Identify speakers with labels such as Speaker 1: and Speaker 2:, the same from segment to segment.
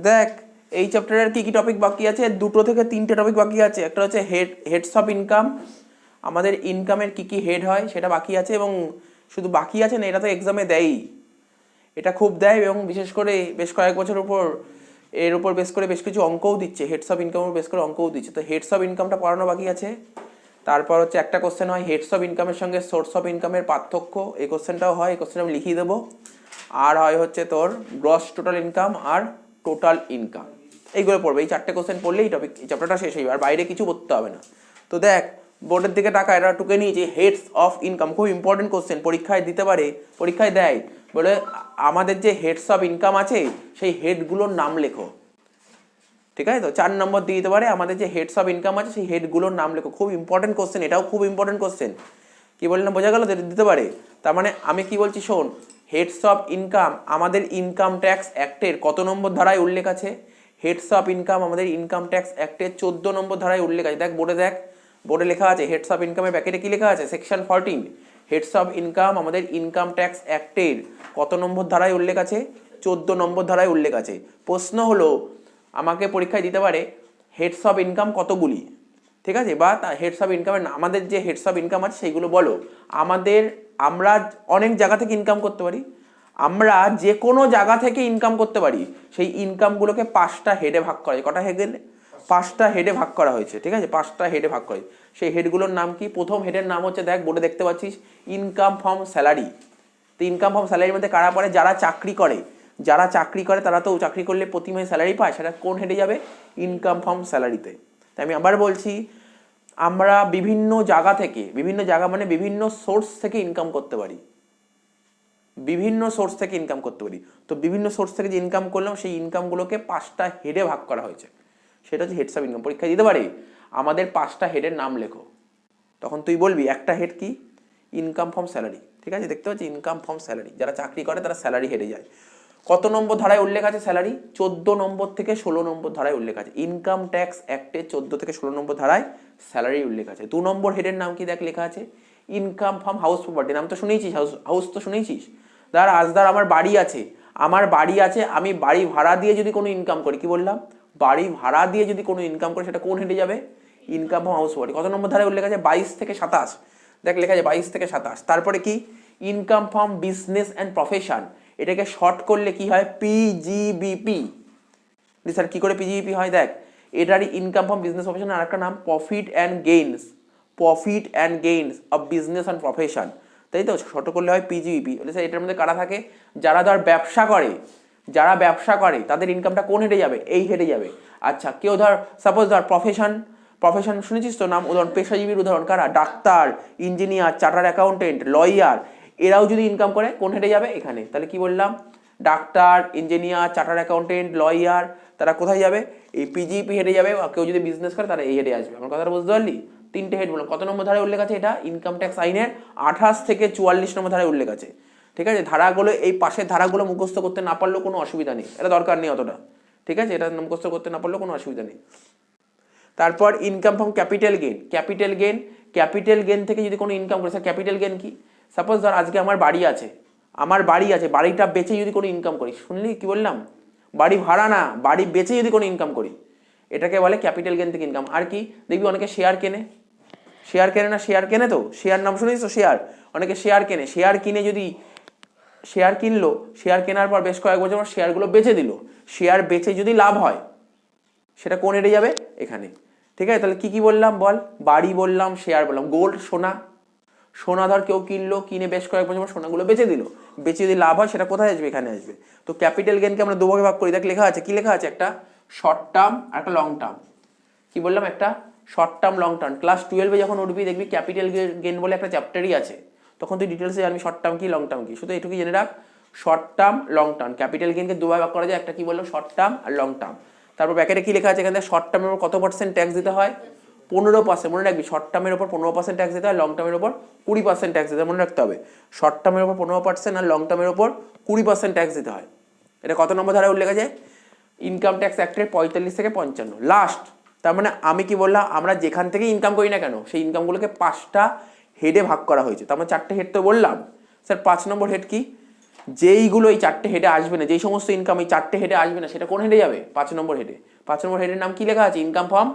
Speaker 1: দেখ এই চ্যাপ্টারের কি কি টপিক বাকি আছে, 2 থেকে 3টে টপিক বাকি আছে। একটা হচ্ছে হেডস অফ ইনকাম, আমাদের ইনকামের কি কি হেড হয় সেটা বাকি আছে। এবং শুধু বাকি আছে না, এটা তো এক্সামে দেয়ই, এটা খুব দেয়। এবং বিশেষ করে বেশ কয়েক বছর এর উপর বেশ করে বেশ কিছু অঙ্কও দিচ্ছে, হেডস অফ ইনকামের বেশ করে অঙ্কও দিচ্ছে। তো হেডস অফ ইনকামটা পড়ানো বাকি আছে। তারপর হচ্ছে একটা কোশ্চেন হয় হেডস অফ ইনকামের সঙ্গে সোর্স অফ ইনকামের পার্থক্য, এই কোশ্চেনটাও হয়, এই কোশ্চেন আমি লিখিয়ে দেবো। আর হয় হচ্ছে তোর গ্রস টোটাল ইনকাম আর টোটাল ইনকাম, এইগুলো পড়বে। এই 4টে কোশ্চেন পড়লেই এই টপিক, এই চ্যাপ্টারটা শেষ হয়ে যাবে, আর বাইরে কিছু পড়তে হবে না। তো দেখ বোর্ডের দিকে টাকা, এটা টুকে নিই যে হেডস অফ ইনকাম খুব ইম্পর্টেন্ট কোশ্চেন, পরীক্ষায় দিতে পারে, পরীক্ষায় দেয়। বলে আমাদের যে হেডস অফ ইনকাম আছে সেই হেডগুলোর নাম লেখো, ঠিক আছে? তো 4 নম্বর দিয়ে দিতে পারে আমাদের যে হেডস অফ ইনকাম আছে সেই হেডগুলোর নাম লেখো। খুব ইম্পর্টেন্ট কোশ্চেন, এটাও খুব ইম্পর্টেন্ট কোশ্চেন। কি বললাম বোঝা গেল? দিতে পারে। তার মানে আমি কি বলছি শোন, হেডস অফ ইনকাম আমাদের ইনকাম ট্যাক্স অ্যাক্টের কত নম্বর ধারায় উল্লেখ আছে? হেডস অফ ইনকাম আমাদের ইনকাম ট্যাক্স অ্যাক্টের 14 নম্বর ধারায় উল্লেখ আছে। দেখ বোর্ডে, দেখ বোর্ডে লেখা আছে হেডস অফ ইনকামের ব্যাকেটে কি লেখা আছে? সেকশন 14। হেডস অফ ইনকাম আমাদের ইনকাম ট্যাক্স অ্যাক্টের কত নম্বর ধারায় উল্লেখ আছে? 14 নম্বর ধারায় উল্লেখ আছে। প্রশ্ন হলো আমাকে পরীক্ষায় দিতে পারে হেডস অফ ইনকাম কতগুলি, ঠিক আছে? বা হেডস অফ ইনকামের আমাদের যে হেডস অফ ইনকাম আছে সেইগুলো বলো। আমরা অনেক জায়গা থেকে ইনকাম করতে পারি, আমরা যে কোনো জায়গা থেকে ইনকাম করতে পারি। সেই ইনকামগুলোকে 5টা হেডে ভাগ করা হয়। কটা হেড? 5টা হেডে ভাগ করা হয়েছে, ঠিক আছে? 5টা হেডে ভাগ করা। সেই হেডগুলোর নাম কি? প্রথম হেডের নাম হচ্ছে, দেখ বোর্ডে দেখতে পাচ্ছিস, ইনকাম ফ্রম স্যালারি। তো ইনকাম ফ্রম স্যালারির মধ্যে কারা পড়ে? যারা চাকরি করে। যারা চাকরি করে তারা তো চাকরি করলে প্রতি মাসে স্যালারি পায়, সেটা কোন হেডে যাবে? ইনকাম ফ্রম স্যালারিতে। তাই আমি আবার বলছি, আমরা বিভিন্ন জায়গা থেকে, বিভিন্ন জায়গা মানে বিভিন্ন সোর্স থেকে ইনকাম করতে পারি, বিভিন্ন সোর্স থেকে ইনকাম করতে পারি। তো বিভিন্ন সোর্স থেকে যে ইনকাম করলাম সেই ইনকামগুলোকে 5টা হেডে ভাগ করা হয়েছে, সেটা হচ্ছে হেডস অফ ইনকাম। পরীক্ষা দিতে পারে আমাদের 5টা হেডের নাম লেখো, তখন তুই বলবি একটা হেড কি? ইনকাম ফ্রম স্যালারি, ঠিক আছে? দেখতে পাচ্ছি ইনকাম ফ্রম স্যালারি, যারা চাকরি করে তারা স্যালারি হেডে যায়। কত নম্বর ধারায় উল্লেখ আছে স্যালারি? 14 নম্বর থেকে 16 নম্বর ধারায় উল্লেখ আছে। ইনকাম ট্যাক্স অ্যাক্টে 14 থেকে 16 নম্বর ধারায় স্যালারি উল্লেখ আছে। 2 নম্বর হেডের নাম কি? দেখ লেখা আছে ইনকাম ফ্রম হাউস প্রপার্টি। নাম তো শুনেছিস, হাউস তো শুনেছিস। আমার বাড়ি আছে, আমি বাড়ি ভাড়া দিয়ে যদি কোনো ইনকাম করি, কি বললাম? বাড়ি ভাড়া দিয়ে যদি কোনো ইনকাম করি, সেটা কোন হেডে যাবে? Income from house property. কত নম্বর ধারায় উল্লেখ আছে? 22 থেকে 27। দেখ লেখা আছে 22 থেকে 27। তারপরে কি? Income from business and profession, এটাকে শর্ট করলে কি হয়? পিজিবিপি। স্যার কি করে পিজিবিপি হয়? দেখ এটারই ইনকাম ফ্রম বিজনেস প্রফেশন আর একটা নাম profit and gains, profit and gains of business and profession, তাই তো? শর্ট করলে হয় পিজিবিপি। বলে স্যার এটার মধ্যে কারা থাকে? যারা ধর ব্যবসা করে, যারা ব্যবসা করে তাদের ইনকামটা কোন হেডে যাবে? এই হেডে যাবে। আচ্ছা, কেউ ধর সাপোজ ধর প্রফেশন শুনেছিস তো নাম, উদাহরণ পেশাজীবীর উদাহরণ কারা? Doctor, engineer, charter accountant, lawyer, এরাও যদি ইনকাম করে কোন হেডে যাবে? এখানে। তাহলে কি বললাম? Doctor, engineer, charter accountant, lawyer, তারা কোথায় যাবে? এই পিজিপি হেডে যাবে। কেউ যদি বিজনেস করে তারা এই হেডে আসবে। আমার কথাটা বুঝতে পারলি? 3টে হেড বললাম। কত নম্বর ধারায় উল্লেখ আছে? এটা ইনকাম ট্যাক্স আইনের 28 থেকে 44 নম্বর ধারায় উল্লেখ আছে, ঠিক আছে? ধারাগুলো, এই পাশের ধারাগুলো মুখস্থ করতে না পারলেও কোনো অসুবিধা নেই, এটা দরকার নেই অতটা, ঠিক আছে? এটা মুখস্থ করতে না পারলেও কোনো অসুবিধা নেই। তারপর ইনকাম ফ্রম ক্যাপিটাল গেইন থেকে যদি কোনো ইনকাম করে, স্যার ক্যাপিটাল গেইন কি? সাপোজ ধর আজকে আমার বাড়ি আছে, বাড়িটা বেচে যদি কোনো ইনকাম করি, শুনলি কি বললাম? বাড়ি ভাড়া না, বাড়ি বেচে যদি কোনো ইনকাম করি, এটাকে বলে ক্যাপিটাল গেইন থেকে ইনকাম। আর কি? দেখবি অনেকে শেয়ার কেনে না, শেয়ার কেনে তো, শেয়ার নাম শুনেছিস তো? অনেকে শেয়ার কেনে, শেয়ার কিনলো, শেয়ার কেনার পর বেশ কয়েক বছর শেয়ারগুলো বেচে দিল, শেয়ার বেচে যদি লাভ হয় সেটা কোন হেডে যাবে? এখানে, ঠিক আছে? তাহলে কি কি বললাম বল? বাড়ি বললাম, শেয়ার বললাম। গোল্ড, সোনা ধর কেউ কিনলো, কিনে বেশ কয়েক বছর সোনাগুলো বেচে দিল, বেচে যদি লাভ হয় সেটা কোথায় আসবে? এখানে আসবে। তো ক্যাপিটাল গেইনকে আমরা দুভাগে ভাগ করি। দেখ লেখা আছে, কি লেখা আছে? একটা শর্ট টার্ম আর একটা লং টার্ম। কি বললাম? একটা short term, long term. Class 12-এ যখন উঠবি দেখবি ক্যাপিটাল গেইন বলে একটা চ্যাপ্টারই আছে, তখন তুই ডিটেলসে জানবি শর্ট টার্ম কি, লং টার্ম কি। শুধু এটুকুই জেনে রাখ, short term, long term. Capital গেইনকে দুভাগে ভাগ করা যায়, একটা কি বললো? শর্ট টার্ম আর লং টার্ম। তারপর ব্যাকেটে কি লেখা আছে? এখানে শর্ট টার্মের উপর কত % ট্যাক্স দিতে হয়? 15%। মনে রাখবি, শর্ট টার্মের উপর 15% ট্যাক্স দিতে হয়, লং টার্মের উপর 20% ট্যাক্স দিতে হয়, মনে রাখতে হবে। শর্ট টার্মের উপর 15% আর লং টার্মের উপর 20% ট্যাক্স দিতে হয়। এটা কত নম্বর ধারায় উল্লেখ আছে? ইনকাম ট্যাক্স অ্যাক্টের 45 থেকে 55 লাস্ট। তার মানে আমি কি বললাম? আমরা যেখান থেকে ইনকাম করি না কেন সেই ইনকামগুলোকে 5টা হেডে ভাগ করা হয়েছে। তো আমরা 4টে হেড তো বললাম। স্যার 5 নম্বর হেড কি? যেইগুলো এই 4টে হেডে আসবে না, যেই সমস্ত ইনকাম এই 4টে হেডে আসবে না, সেটা কোন হেডে যাবে? 5 নম্বর হেডে। 5 নম্বর হেডের নাম কি লেখা আছে? Income from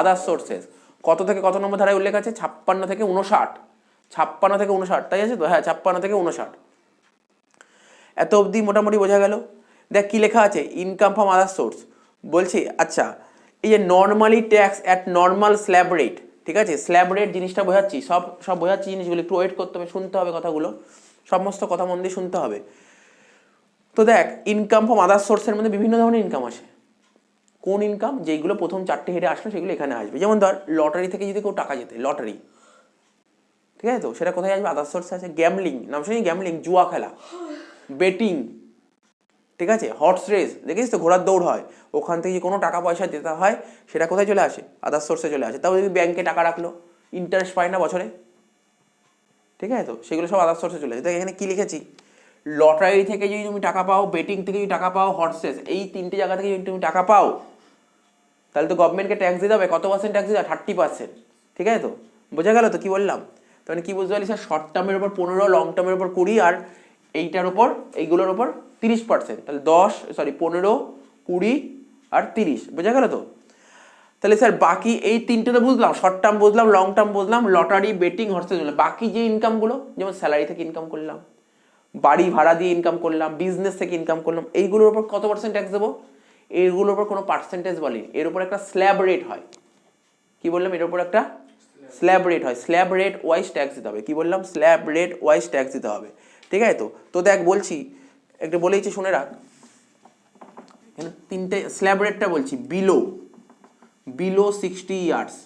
Speaker 1: other sources. কত থেকে কত নম্বর ধারায় উল্লেখ আছে? 56 থেকে 59। 56 থেকে 59, তাই আছে তো? হ্যাঁ, 56 থেকে 59। এত অবধি মোটামুটি বোঝা গেল। দেখ কি লেখা আছে, ইনকাম ফ্রম আদার সোর্স। বলছি আচ্ছা, এই যে normally tax at normal slab rate, ঠিক আছে, স্ল্যাব রেট জিনিসটা বোঝাচ্ছি, সব বোঝাচ্ছি জিনিসগুলো, একটু ওয়েট করতে হবে, শুনতে হবে কথাগুলো, সমস্ত কথা মন দিয়ে শুনতে হবে। তো দেখ, ইনকাম ফ্রম আদার সোর্সের মধ্যে বিভিন্ন ধরনের ইনকাম আসে। কোন ইনকাম? যেগুলো প্রথম 4টে হেডে আসলো সেগুলো এখানে আসবে। যেমন ধর লটারি থেকে যদি কেউ টাকা জেতে, লটারি, ঠিক আছে, তো সেটা কোথায় আসবে? আদার সোর্সে আছে। গ্যামলিং, নাম শুনি? গ্যামলিং, জুয়া খেলা, বেটিং, ঠিক আছে, হর্স রেস, দেখিস তো ঘোড়ার দৌড় হয়, ওখান থেকে কোনো টাকা পয়সা দিতে হয়, সেটা কোথায় চলে আসে? আদার সোর্সে চলে আসে। তাও যদি ব্যাংকে টাকা রাখলো, ইন্টারেস্ট পায় না বছরে, ঠিক আছে, তো সেগুলো সব আদার সোর্সে চলে আসে। দেখ এখানে কি লিখেছি, লটারি থেকে যদি তুমি টাকা পাও, বেটিং থেকে যদি টাকা পাও, হর্স রেস, এই 3টে জায়গা থেকে যদি তুমি টাকা পাও, তাহলে তো গভর্নমেন্টকে ট্যাক্স দিতে হবে। কত পার্সেন্ট ট্যাক্স দিতে হবে? 30%, ঠিক আছে তো? বোঝা গেল তো কি বললাম? তাহলে কি বুঝতে পারলি স্যার? শর্ট টার্মের উপর 15, লং টার্মের উপর 20, আর এইটার উপর, এইগুলোর উপর 30%। তাহলে 15, 20 আর 30, বোঝা গেল তো? তাহলে স্যার বাকি এই 3টে তো বুঝলাম, শর্ট টার্ম বুঝলাম, লং টার্ম বুঝলাম, লটারি, বেটিং, হর্সেস বুঝলাম। বাকি যে ইনকামগুলো, যেমন স্যালারি থেকে ইনকাম করলাম, বাড়ি ভাড়া দিয়ে ইনকাম করলাম, বিজনেস থেকে ইনকাম করলাম, এইগুলোর উপর কত পার্সেন্ট ট্যাক্স দেবো? এইগুলোর উপর কোনো পার্সেন্টেজ বলিনি, এর উপর একটা স্ল্যাব রেট হয়। কি বললাম? এর উপর একটা স্ল্যাব রেট হয়, স্ল্যাব রেট ওয়াইজ ট্যাক্স দিতে হবে। কি বললাম? স্ল্যাব রেট ওয়াইজ ট্যাক্স দিতে হবে, ঠিক আছে তো? তো দেখ বলছি, একটু বলেইছি শুনে রাখ, এখানে 3টে স্ল্যাব রেটটা বলছি। বিলো 60 ইয়ার্স,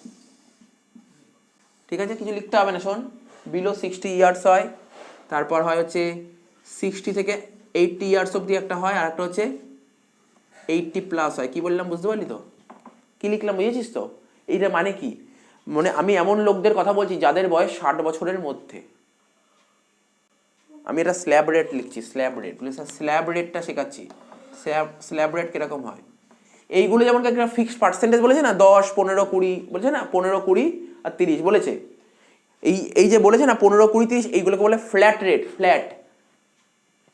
Speaker 1: ঠিক আছে, কিছু লিখতে হবে না, শোন। বিলো 60 ইয়ার্স হয়, তারপর হয় হচ্ছে 60 থেকে 80 ইয়ার্স অব্দি একটা হয়, আর একটা হচ্ছে 80+ হয়। কি বললাম বুঝতে পারলি তো? কি লিখলাম বুঝেছিস তো? এইটা মানে কি? মানে আমি এমন লোকদের কথা বলছি যাদের বয়স 60 বছরের মধ্যে। আমি এটা স্ল্যাব রেট লিখছি, স্ল্যাব রেট। স্ল্যাব রেটটা শেখাচ্ছি। স্ল্যাব রেট কিরকম হয়? এইগুলো যেমন একটা ফিক্সড পার্সেন্টেজ বলেছে না, 10, 15, 20 বলেছে না, 15, 20 আর 30 বলেছে। এই যে বলেছে না 15, 20, 30, এইগুলোকে বলে ফ্ল্যাট রেট। ফ্ল্যাট,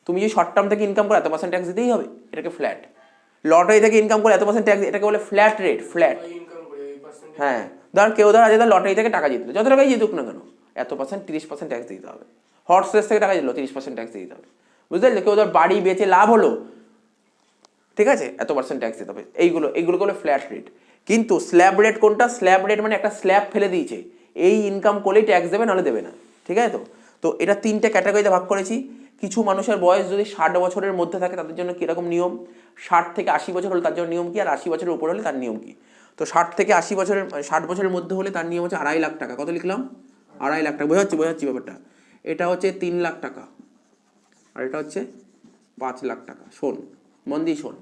Speaker 1: তুমি যদি শর্ট টার্ম থেকে ইনকাম করে এত পার্সেন্ট ট্যাক্স দিতেই হবে, এটাকে ফ্ল্যাট। লটারি থেকে ইনকাম করে এত পার্সেন্ট ট্যাক্স, এটাকে বলে ফ্ল্যাট রেট, ফ্ল্যাট। হ্যাঁ, ধর কেউ ধর আজ লটারি থেকে টাকা জিতলো, যত টাকাই জিতুক না কেন, এত পার্সেন্ট 30% ট্যাক্স দিতে হবে। হর্স রেস থেকে টাকা জিতলো, 30% ট্যাক্স দিতে হবে, বুঝতে পারলে? কেউ ধর বাড়ি বেচে লাভ হলো, ঠিক আছে, এত পার্সেন্ট ট্যাক্স দিতে হবে। এইগুলো হলো ফ্ল্যাট রেট। কিন্তু স্ল্যাব রেট কোনটা? স্ল্যাব রেট মানে একটা স্ল্যাব ফেলে দিয়েছে, এই ইনকাম করলেই ট্যাক্স দেবে, নাহলে দেবে না, ঠিক আছে তো? তো এটা 3টে ক্যাটাগরিতে ভাগ করেছি। কিছু মানুষের বয়স যদি 60 বছরের মধ্যে থাকে তাদের জন্য কিরকম নিয়ম, 60 থেকে 80 বছর হলে তার জন্য নিয়ম কি, আর 80 বছরের উপর হলে তার নিয়ম কি। তো 60 থেকে 80 বছরের, 60 বছরের মধ্যে হলে তার নিয়ম হচ্ছে 2.5 লাখ টাকা। কত লিখলাম? 2.5 লাখ টাকা। বোঝাচ্ছি ব্যাপারটা। এটা হচ্ছে 3 লাখ টাকা, আর এটা হচ্ছে 5 লাখ টাকা। শোন, মন দিয়ে শোন।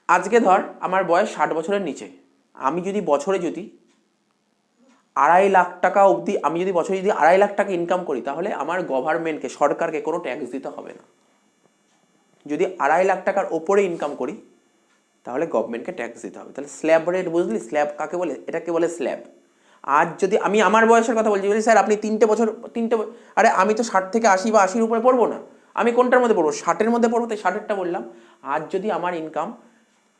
Speaker 1: আজকে ধর আমার বয়স 60 বছরের নিচে, আমি যদি বছরে 2.5 লাখ টাকা অবধি, আমি যদি বছরে 2.5 লাখ টাকা ইনকাম করি, তাহলে আমার গভর্নমেন্টকে, সরকারকে কোনো ট্যাক্স দিতে হবে না। যদি 2.5 লাখ টাকার ওপরে ইনকাম করি তাহলে গভর্নমেন্টকে ট্যাক্স দিতে হবে। তাহলে স্ল্যাব রেট বুঝলি? স্ল্যাব কাকে বলে? এটাকে বলে স্ল্যাব। আজ যদি আমি আমার বয়সের কথা বলছি, স্যার আপনি 3টে বছর, আরে আমি তো 60 থেকে 80 বা 80-র উপরে পড়বো না, আমি কোনটার মধ্যে পড়বো? 60-এর মধ্যে পড়বো, তাই 60-এরটা বললাম। আজ যদি আমার ইনকাম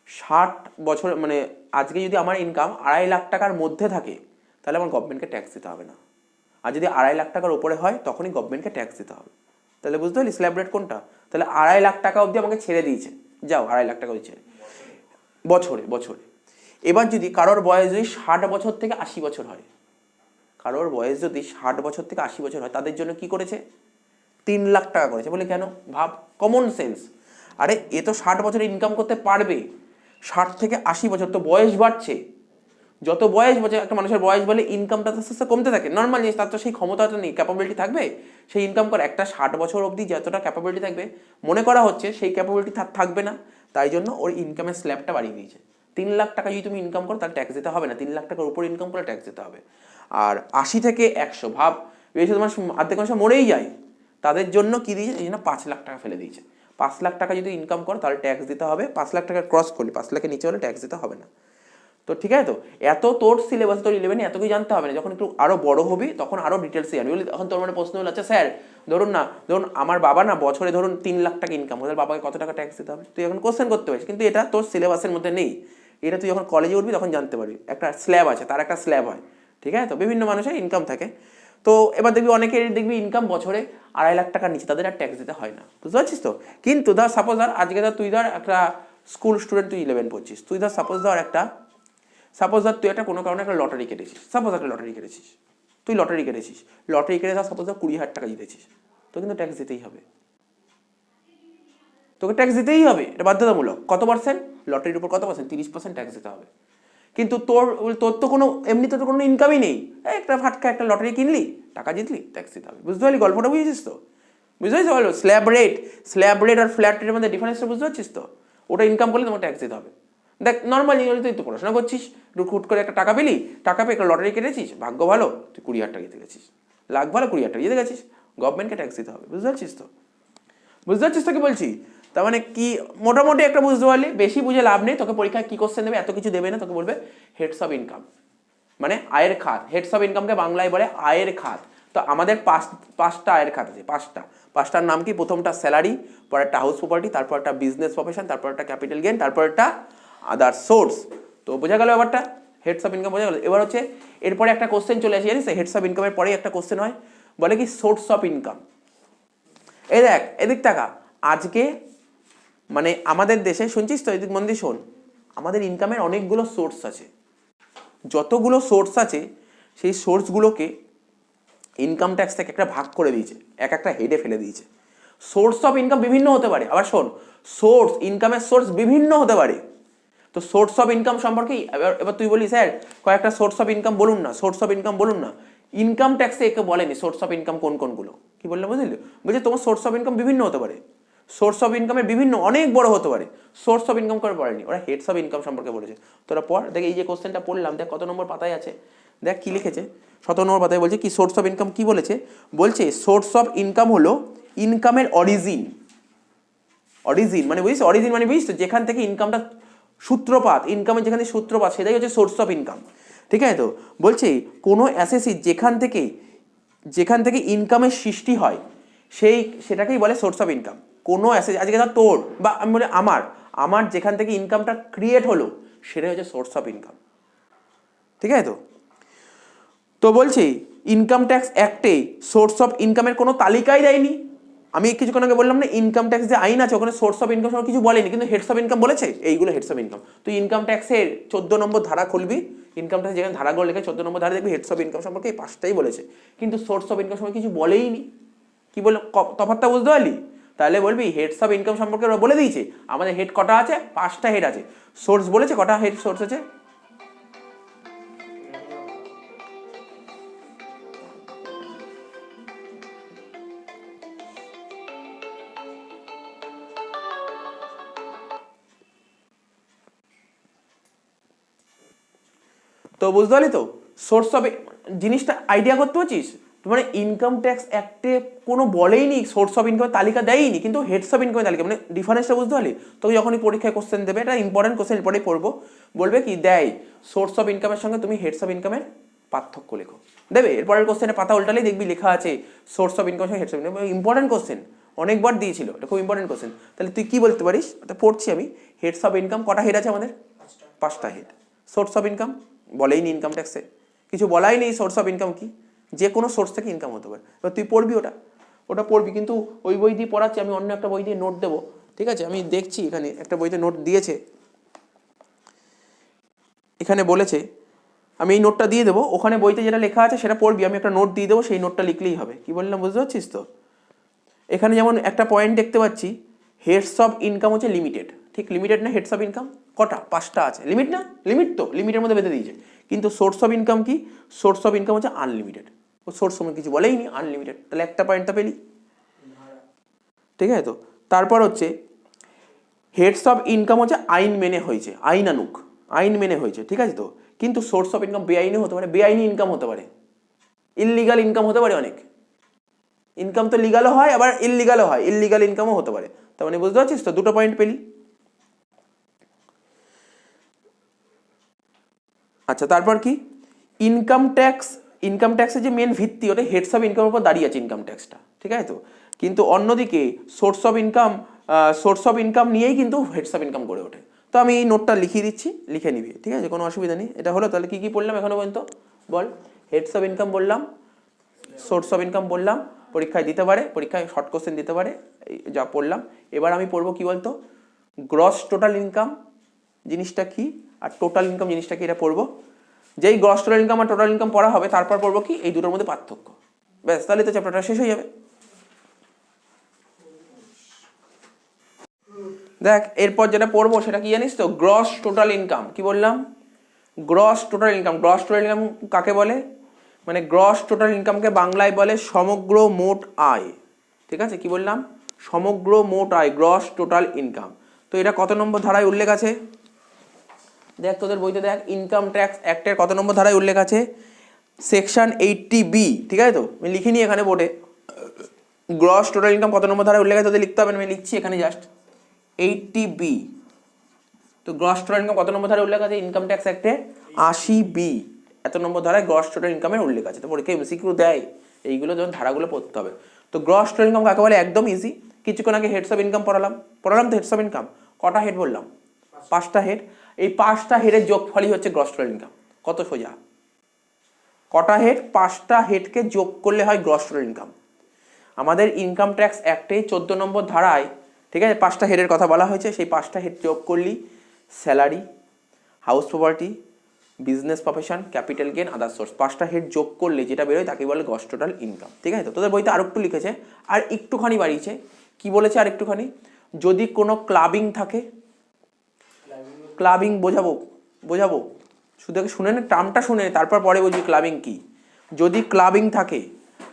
Speaker 1: 60 বছর, মানে আজকে যদি আমার ইনকাম 2.5 লাখ টাকার মধ্যে থাকে, তাহলে আমার গভর্নমেন্টকে ট্যাক্স দিতে হবে না। আর যদি 2.5 লাখ টাকার উপরে হয় তখনই গভর্নমেন্টকে ট্যাক্স দিতে হবে। তাহলে বুঝতে পারলি স্ল্যাব রেট কোনটা? তাহলে 2.5 লাখ টাকা অবধি আমাকে ছেড়ে দিয়েছে, যাও 2.5 লাখ টাকা দিচ্ছে বছরে। এবার যদি কারোর বয়স যদি 60 বছর থেকে 80 বছর হয়, কারোর বয়স যদি 60 বছর থেকে 80 বছর হয়, তাদের জন্য কি করেছে? 3 লাখ টাকা করেছে। বলে কেন? ভাব, কমন সেন্স। আরে এ তো 60 বছরে ইনকাম করতে পারবে, 60 থেকে 80 বছর তো বয়স বাড়ছে, যত বয়স বাড়ছে একটা মানুষের বয়স বলে ইনকামটা আস্তে আস্তে কমতে থাকে, নর্মাল জিনিস। তার তো সেই ক্ষমতাটা নেই, ক্যাপাবিলিটি থাকবে সেই ইনকাম করে। একটা 60 বছর অবধি যতটা ক্যাপাবিলিটি থাকবে, মনে করা হচ্ছে সেই ক্যাপাবিলিটি থাকবে না, তাই জন্য ওর ইনকামের স্ল্যাবটা বাড়িয়ে দিয়েছে। 3 লাখ টাকা যদি তুমি ইনকাম করো তাহলে ট্যাক্স দিতে হবে না, 3 লাখ টাকার উপর ইনকাম করে ট্যাক্স দিতে হবে। আর 80 থেকে 100, ভাব বেশি তোমার অর্ধেক মানুষ মরেই যায়, তাদের জন্য কি দিয়েছে? এই জন্য 5 লাখ টাকা ফেলে দিয়েছে। 5 লাখ টাকা যদি ইনকাম করো তাহলে ট্যাক্স দিতে হবে, 5 লাখ টাকা ক্রস করলে, 5 লাখের নিচে হলে ট্যাক্স দিতে হবে না। তো ঠিক আছে, তো এত তোর সিলেবাস তোর 11 এত কিছু জানতে হবে না, যখন একটু আরো বড় হবি তখন আরো ডিটেলসে জানবি। বলি তখন তোর মানে প্রশ্ন হলো, আচ্ছা স্যার ধরুন আমার বাবা না বছরে ধরুন 3 লাখ টাকা ইনকাম, ওদের বাবাকে কত টাকা ট্যাক্স দিতে হবে তুই এখন কোশ্চেন করতে পারিস, কিন্তু এটা তোর সিলেবাসের মধ্যে নেই। এটা তুই যখন কলেজে উঠবি তখন জানতে পারবি, একটা স্ল্যাব আছে, তার একটা স্ল্যাব হয়, ঠিক আছে, তো বিভিন্ন মানুষের ইনকাম থাকে। তো এবার দেখবি অনেকের দেখবি ইনকাম বছরে 2.5 লাখ টাকার নিচে, তাদের আর ট্যাক্স দিতে হয় না, বুঝতে পারছিস তো। কিন্তু ধর সাপোজ ধর আজকে ধর তুই ধর একটা স্কুল স্টুডেন্ট, তুই 11 পড়ছিস, তুই ধর সাপোজ ধর তুই একটা কোনো কারণে একটা লটারি কেটেছিস, সাপোজ একটা লটারি কেটেছিস, লটারি কেটে ধর সাপোজ ধর 20,000 টাকা জিতেছিস, তো কিন্তু ট্যাক্স দিতেই হবে, তোকে ট্যাক্স দিতেই হবে, এটা বাধ্যতামূলক। কত পার্সেন্ট? লটারির উপর কত পার্সেন্ট? 30% ট্যাক্স দিতে হবে। কিন্তু তোর তো কোনো এমনিতে তো কোনো ইনকামই নেই, একটা ফাটকা একটা লটারি কিনলি, টাকা জিতলি, ট্যাক্স দিতে হবে, বুঝতে পারলি গল্পটা? বুঝেছিস তো? বুঝতে পারছিস বলো? স্ল্যাব রেট আর ফ্ল্যাট রেটের মধ্যে ডিফারেন্সটা বুঝতে পারছিস তো? ওটা ইনকাম করলে তোমাকে ট্যাক্স দিতে হবে। দেখ নর্মালি তুই তো পড়াশোনা করছিস, হুট করে একটা টাকা পেলি, টাকা পেয়ে একটা লটারি কেটেছিস, ভাগ্য ভালো তুই 20,000 টাকা জিতে গেছিস, লাখ ভালো 20,000 টাকা জিতে গেছিস, গভর্নমেন্টকে ট্যাক্স দিতে হবে, বুঝতে পারছিস তো? বুঝতে পারছিস তো কি বলছি? তার মানে কি মোটামুটি একটা বুঝতে পারলি, বেশি বুঝে লাভ নেই। তোকে পরীক্ষায় কি কোশ্চেন দেবে, এত কিছু দেবে না, তোকে বলবে হেডস অফ ইনকাম, মানে আয়ের খাত। হেডস অফ ইনকামকে বাংলায় বলে আয়ের খাত। তো আমাদের পাঁচটা আয়ের খাত আছে, পাঁচটার নাম কি? প্রথমটা স্যালারি, পরেরটা হাউস প্রপার্টি, তারপর একটা বিজনেস প্রফেশন, তারপর একটা ক্যাপিটাল গেইন, তারপর একটা আদার সোর্স। তো বোঝা গেল ব্যাপারটা, হেডস অফ ইনকাম বোঝা গেল। এবার হচ্ছে এরপরে একটা কোশ্চেন চলে আসে, জানিস হেডস অফ ইনকামের পরেই একটা কোশ্চেন হয়, বলে কি সোর্স অফ ইনকাম। এই দেখ এদিক টাকা, আজকে মানে আমাদের দেশে শুনছিস তো, এদিক মন দিয়ে শোন, আমাদের ইনকামের অনেকগুলো সোর্স আছে। যতগুলো সোর্স আছে সেই সোর্সগুলোকে ইনকাম ট্যাক্স থেকে একটা ভাগ করে দিয়েছে, একটা হেডে ফেলে দিয়েছে। সোর্স অফ ইনকাম বিভিন্ন হতে পারে, আবার শোন, ইনকামের সোর্স বিভিন্ন হতে পারে। তো সোর্স অফ ইনকাম সম্পর্কে এবার তুই বলি স্যার কয়েকটা সোর্স অফ ইনকাম বলুন না, ইনকাম ট্যাক্সে একে বলেনি সোর্স অফ ইনকাম কোনগুলো, কি বললাম বুঝলি? বলছে তোমার সোর্স অফ ইনকাম বিভিন্ন হতে পারে, সোর্স অফ ইনকামের বিভিন্ন অনেক বড় হতে পারে, সোর্স অফ ইনকাম করে পড়েনি, ওরা হেডস অফ ইনকাম সম্পর্কে বলেছে। তোরা পড়, দেখ এই যে কোশ্চেনটা পড়লাম, দেখ কত নম্বর পাতায় আছে, দেখ কি লিখেছে, 17 নম্বর পাতায় বলছে কি সোর্স অফ ইনকাম কি বলেছে, বলছে সোর্স অফ ইনকাম হলো ইনকামের অরিজিন মানে বুঝিস, অরিজিন মানে বুঝিস তো, যেখান থেকে ইনকামটা সূত্রপাত, ইনকামের যেখানে সূত্রপাত সেটাই হচ্ছে সোর্স অফ ইনকাম, ঠিক আছে। তো বলছে কোনো অ্যাসেসি যেখান থেকে ইনকামের সৃষ্টি হয় সেটাকেই বলে সোর্স অফ ইনকাম। কোনো অ্যাসেসি, আজকে ধর তোর বা আমি বলি আমার যেখান থেকে ইনকামটা ক্রিয়েট হলো সেটাই হচ্ছে সোর্স অফ ইনকাম, ঠিক আছে। তো বলছি ইনকাম ট্যাক্স অ্যাক্টে সোর্স অফ ইনকামের কোনো তালিকাই দেয়নি। আমি কিছুক্ষণ আগে বললাম না, ইনকাম ট্যাক্স যে আইন আছে ওখানে সোর্স অফ ইনকাম সম্পর্কে কিছু বলেনি, কিন্তু হেডস অফ ইনকাম বলেছে, এইগুলো হেডস অফ ইনকাম। তুই ইনকাম ট্যাক্সের 14 নম্বর ধারা খুলবি, ইনকাম ট্যাক্স যেখানে ধারাগুলো লেখে 14 নম্বর ধারা দেখবি হেডস অফ ইনকাম সম্পর্কে এই 5টাই বলেছে, কিন্তু সোর্স অফ ইনকাম সম্পর্কে কিছু বলেই নি। কি বলে তফাৎটা বুঝতে পারলি? তাহলে বলবি হেডস অফ ইনকাম সম্পর্কে ওরা বলে দিয়েছে, আমাদের হেড কটা আছে? 5টা হেড আছে। সোর্স বলেছে কটা হেড সোর্স আছে? তো বুঝতে পারলি তো সোর্স অফ জিনিসটা আইডিয়া করতে পারছিস? মানে ইনকাম ট্যাক্স অ্যাক্টে কোনো বলেইনি, সোর্স অফ ইনকামের তালিকা দেয়নি, কিন্তু হেডস অফ ইনকামের তালিকা, মানে ডিফারেন্সটা বুঝতে পারলি? তো যখনই পরীক্ষায় কোশ্চেন দেবে, এটা ইম্পর্টেন্ট কোশ্চেন, এরপরেই পড়বো, বলবে কি দেয় সোর্স অফ ইনকামের সঙ্গে তুমি হেডস অফ ইনকামের পার্থক্য লেখো, দেবে। এরপরের কোশ্চেনে পাতা উল্টালেই দেখবি লেখা আছে সোর্স অফ ইনকামের সঙ্গে heads of income, important question, অনেকবার দিয়েছিল, এটা খুব ইম্পর্টেন্ট কোশ্চেন। তাহলে তুই কি বলতে পারিস? পড়ছি আমি, হেডস অফ ইনকাম কটা হেড আছে আমাদের? 5টা হেড। সোর্স অফ ইনকাম বলেইনি ইনকাম ট্যাক্সে, কিছু বলাই নেই সোর্স অফ ইনকাম কি, যে কোনো সোর্স থেকে ইনকাম হতে পারে। এবার তুই পড়বি ওটা পড়বি, কিন্তু ওই বই দিয়ে পড়াচ্ছি, আমি অন্য একটা বই দিয়ে নোট দেবো, ঠিক আছে। আমি দেখছি এখানে একটা বইতে নোট দিয়েছে, এখানে বলেছে, আমি এই নোটটা দিয়ে দেবো, ওখানে বইতে যেটা লেখা আছে সেটা পড়বি, আমি একটা নোট দিয়ে দেবো, সেই নোটটা লিখলেই হবে। কি বললাম বুঝতে পারছিস তো? এখানে যেমন একটা পয়েন্ট দেখতে পাচ্ছি, হেডস অফ ইনকাম হচ্ছে লিমিটেড, ঠিক লিমিটেড না হেডস অফ ইনকাম? কটা? 5টা আছে। লিমিট না? লিমিট তো লিমিটের মধ্যে বেঁধে দিয়েছে। কিন্তু সোর্স অফ ইনকাম কি? সোর্স অফ ইনকাম হচ্ছে আনলিমিটেড, ও সোর্স সময় কিছু বলেই নি, আনলিমিটেড। তাহলে একটা পয়েন্টটা পেলি, ঠিক আছে। তো তারপর হচ্ছে হেডস অফ ইনকাম হচ্ছে আইন মেনে হয়েছে, আইন মেনে হয়েছে, ঠিক আছে। তো কিন্তু সোর্স অফ ইনকাম বেআইনি হতে পারে, বেআইনি ইনকাম হতে পারে, ইললিগাল ইনকাম হতে পারে, অনেক ইনকাম তো লিগালও হয় আবার ইললিগালও হয়, ইললিগাল ইনকামও হতে পারে। তার মানে বুঝতে পারছিস তো? দুটো পয়েন্ট পেলি। আচ্ছা, তারপর কি ইনকাম ট্যাক্স, ইনকাম ট্যাক্সের যে মেন ভিত্তি ওটা হেডস অফ ইনকামের উপর দাঁড়িয়ে আছে ইনকাম ট্যাক্সটা, ঠিক আছে তো। কিন্তু অন্যদিকে সোর্স অফ ইনকাম নিয়েই কিন্তু হেডস অফ ইনকাম গড়ে ওঠে। তো আমি এই নোটটা লিখিয়ে দিচ্ছি, লিখে নিবি, ঠিক আছে, কোনো অসুবিধা নেই। এটা হলো তাহলে কি কি পড়লাম এখনো পর্যন্ত বল। হেডস অফ ইনকাম বললাম, সোর্স অফ ইনকাম বললাম, পরীক্ষায় দিতে পারে, পরীক্ষায় শর্ট কোশ্চেন দিতে পারে, যা পড়লাম। এবার আমি পড়বো কি বলতো, গ্রস টোটাল ইনকাম জিনিসটা কি আর টোটাল ইনকাম জিনিসটা কি, এটা পড়বো। যেই গ্রস টোটাল ইনকাম আর টোটাল ইনকাম পড়া হবে তারপর পড়বো কি এই দুটোর মধ্যে পার্থক্য, ব্যাস, তাহলে তো চ্যাপ্টারটা শেষ হয়ে যাবে। দেখ এরপর যেটা পড়বো সেটা কি জানিস তো, গ্রস টোটাল ইনকাম। কি বললাম, gross total income. Gross total income কাকে বলে, মানে গ্রস টোটাল ইনকামকে বাংলায় বলে সমগ্র মোট আয়, ঠিক আছে। কি বললাম, সমগ্র মোট আয়, গ্রস টোটাল ইনকাম। তো এটা কত নম্বর ধারায় উল্লেখ আছে, দেখ তোদের বইতে দেখ, ইনকাম ট্যাক্স অ্যাক্টের কত নম্বর ধারায় উল্লেখ আছে, সেকশন 80B, ঠিক আছে তো। আমি লিখিনি এখানে বোর্ডে, গ্রস টোটাল ইনকাম কত নম্বর ধারায় উল্লেখ আছে তোদের লিখতে হবে, আমি লিখছি এখানে জাস্ট 80B। তো গ্রস টোটাল ইনকাম কত নম্বর ধারায় উল্লেখ আছে, ইনকাম ট্যাক্স অ্যাক্টে 80B, এত নম্বর ধারায় গ্রস টোটাল ইনকামের উল্লেখ আছে। তো পরীক্ষায় এমসিকিউ দেয়, এইগুলো যখন ধারাগুলো পড়তে হবে। তো গ্রস টোটাল ইনকাম কাকে বলে, একদম ইজি। কিছুক্ষণ আগে হেডস অফ ইনকাম পড়ালাম তো হেডস অফ ইনকাম কটা হেড বললাম, 5টা হেড। এই 5টা হেডের যোগফলই হচ্ছে গ্রস টোটাল ইনকাম। কত সোজা, কটা হেড, 5টা হেডকে যোগ করলে হয় গ্রস টোটাল ইনকাম। আমাদের ইনকাম ট্যাক্স অ্যাক্টে 14 নম্বর ধারায়, ঠিক আছে, 5টা হেডের কথা বলা হয়েছে। সেই 5টা হেড যোগ করলি salary, house property, business profession, capital gain, other source, 5টা হেড যোগ করলে যেটা বেরোয় তাকে বলে গ্রস টোটাল ইনকাম, ঠিক আছে তো। তোদের বইতে আর একটু লিখেছে, আর একটুখানি বাড়িয়েছে। কি বলেছে আর একটুখানি, যদি কোনো ক্লাবিং থাকে, ক্লাবিং বোঝাবো শুধু শুনে নে, টার্মটা শুনে তারপর পরে বুঝবি ক্লাবিং কি। যদি ক্লাবিং থাকে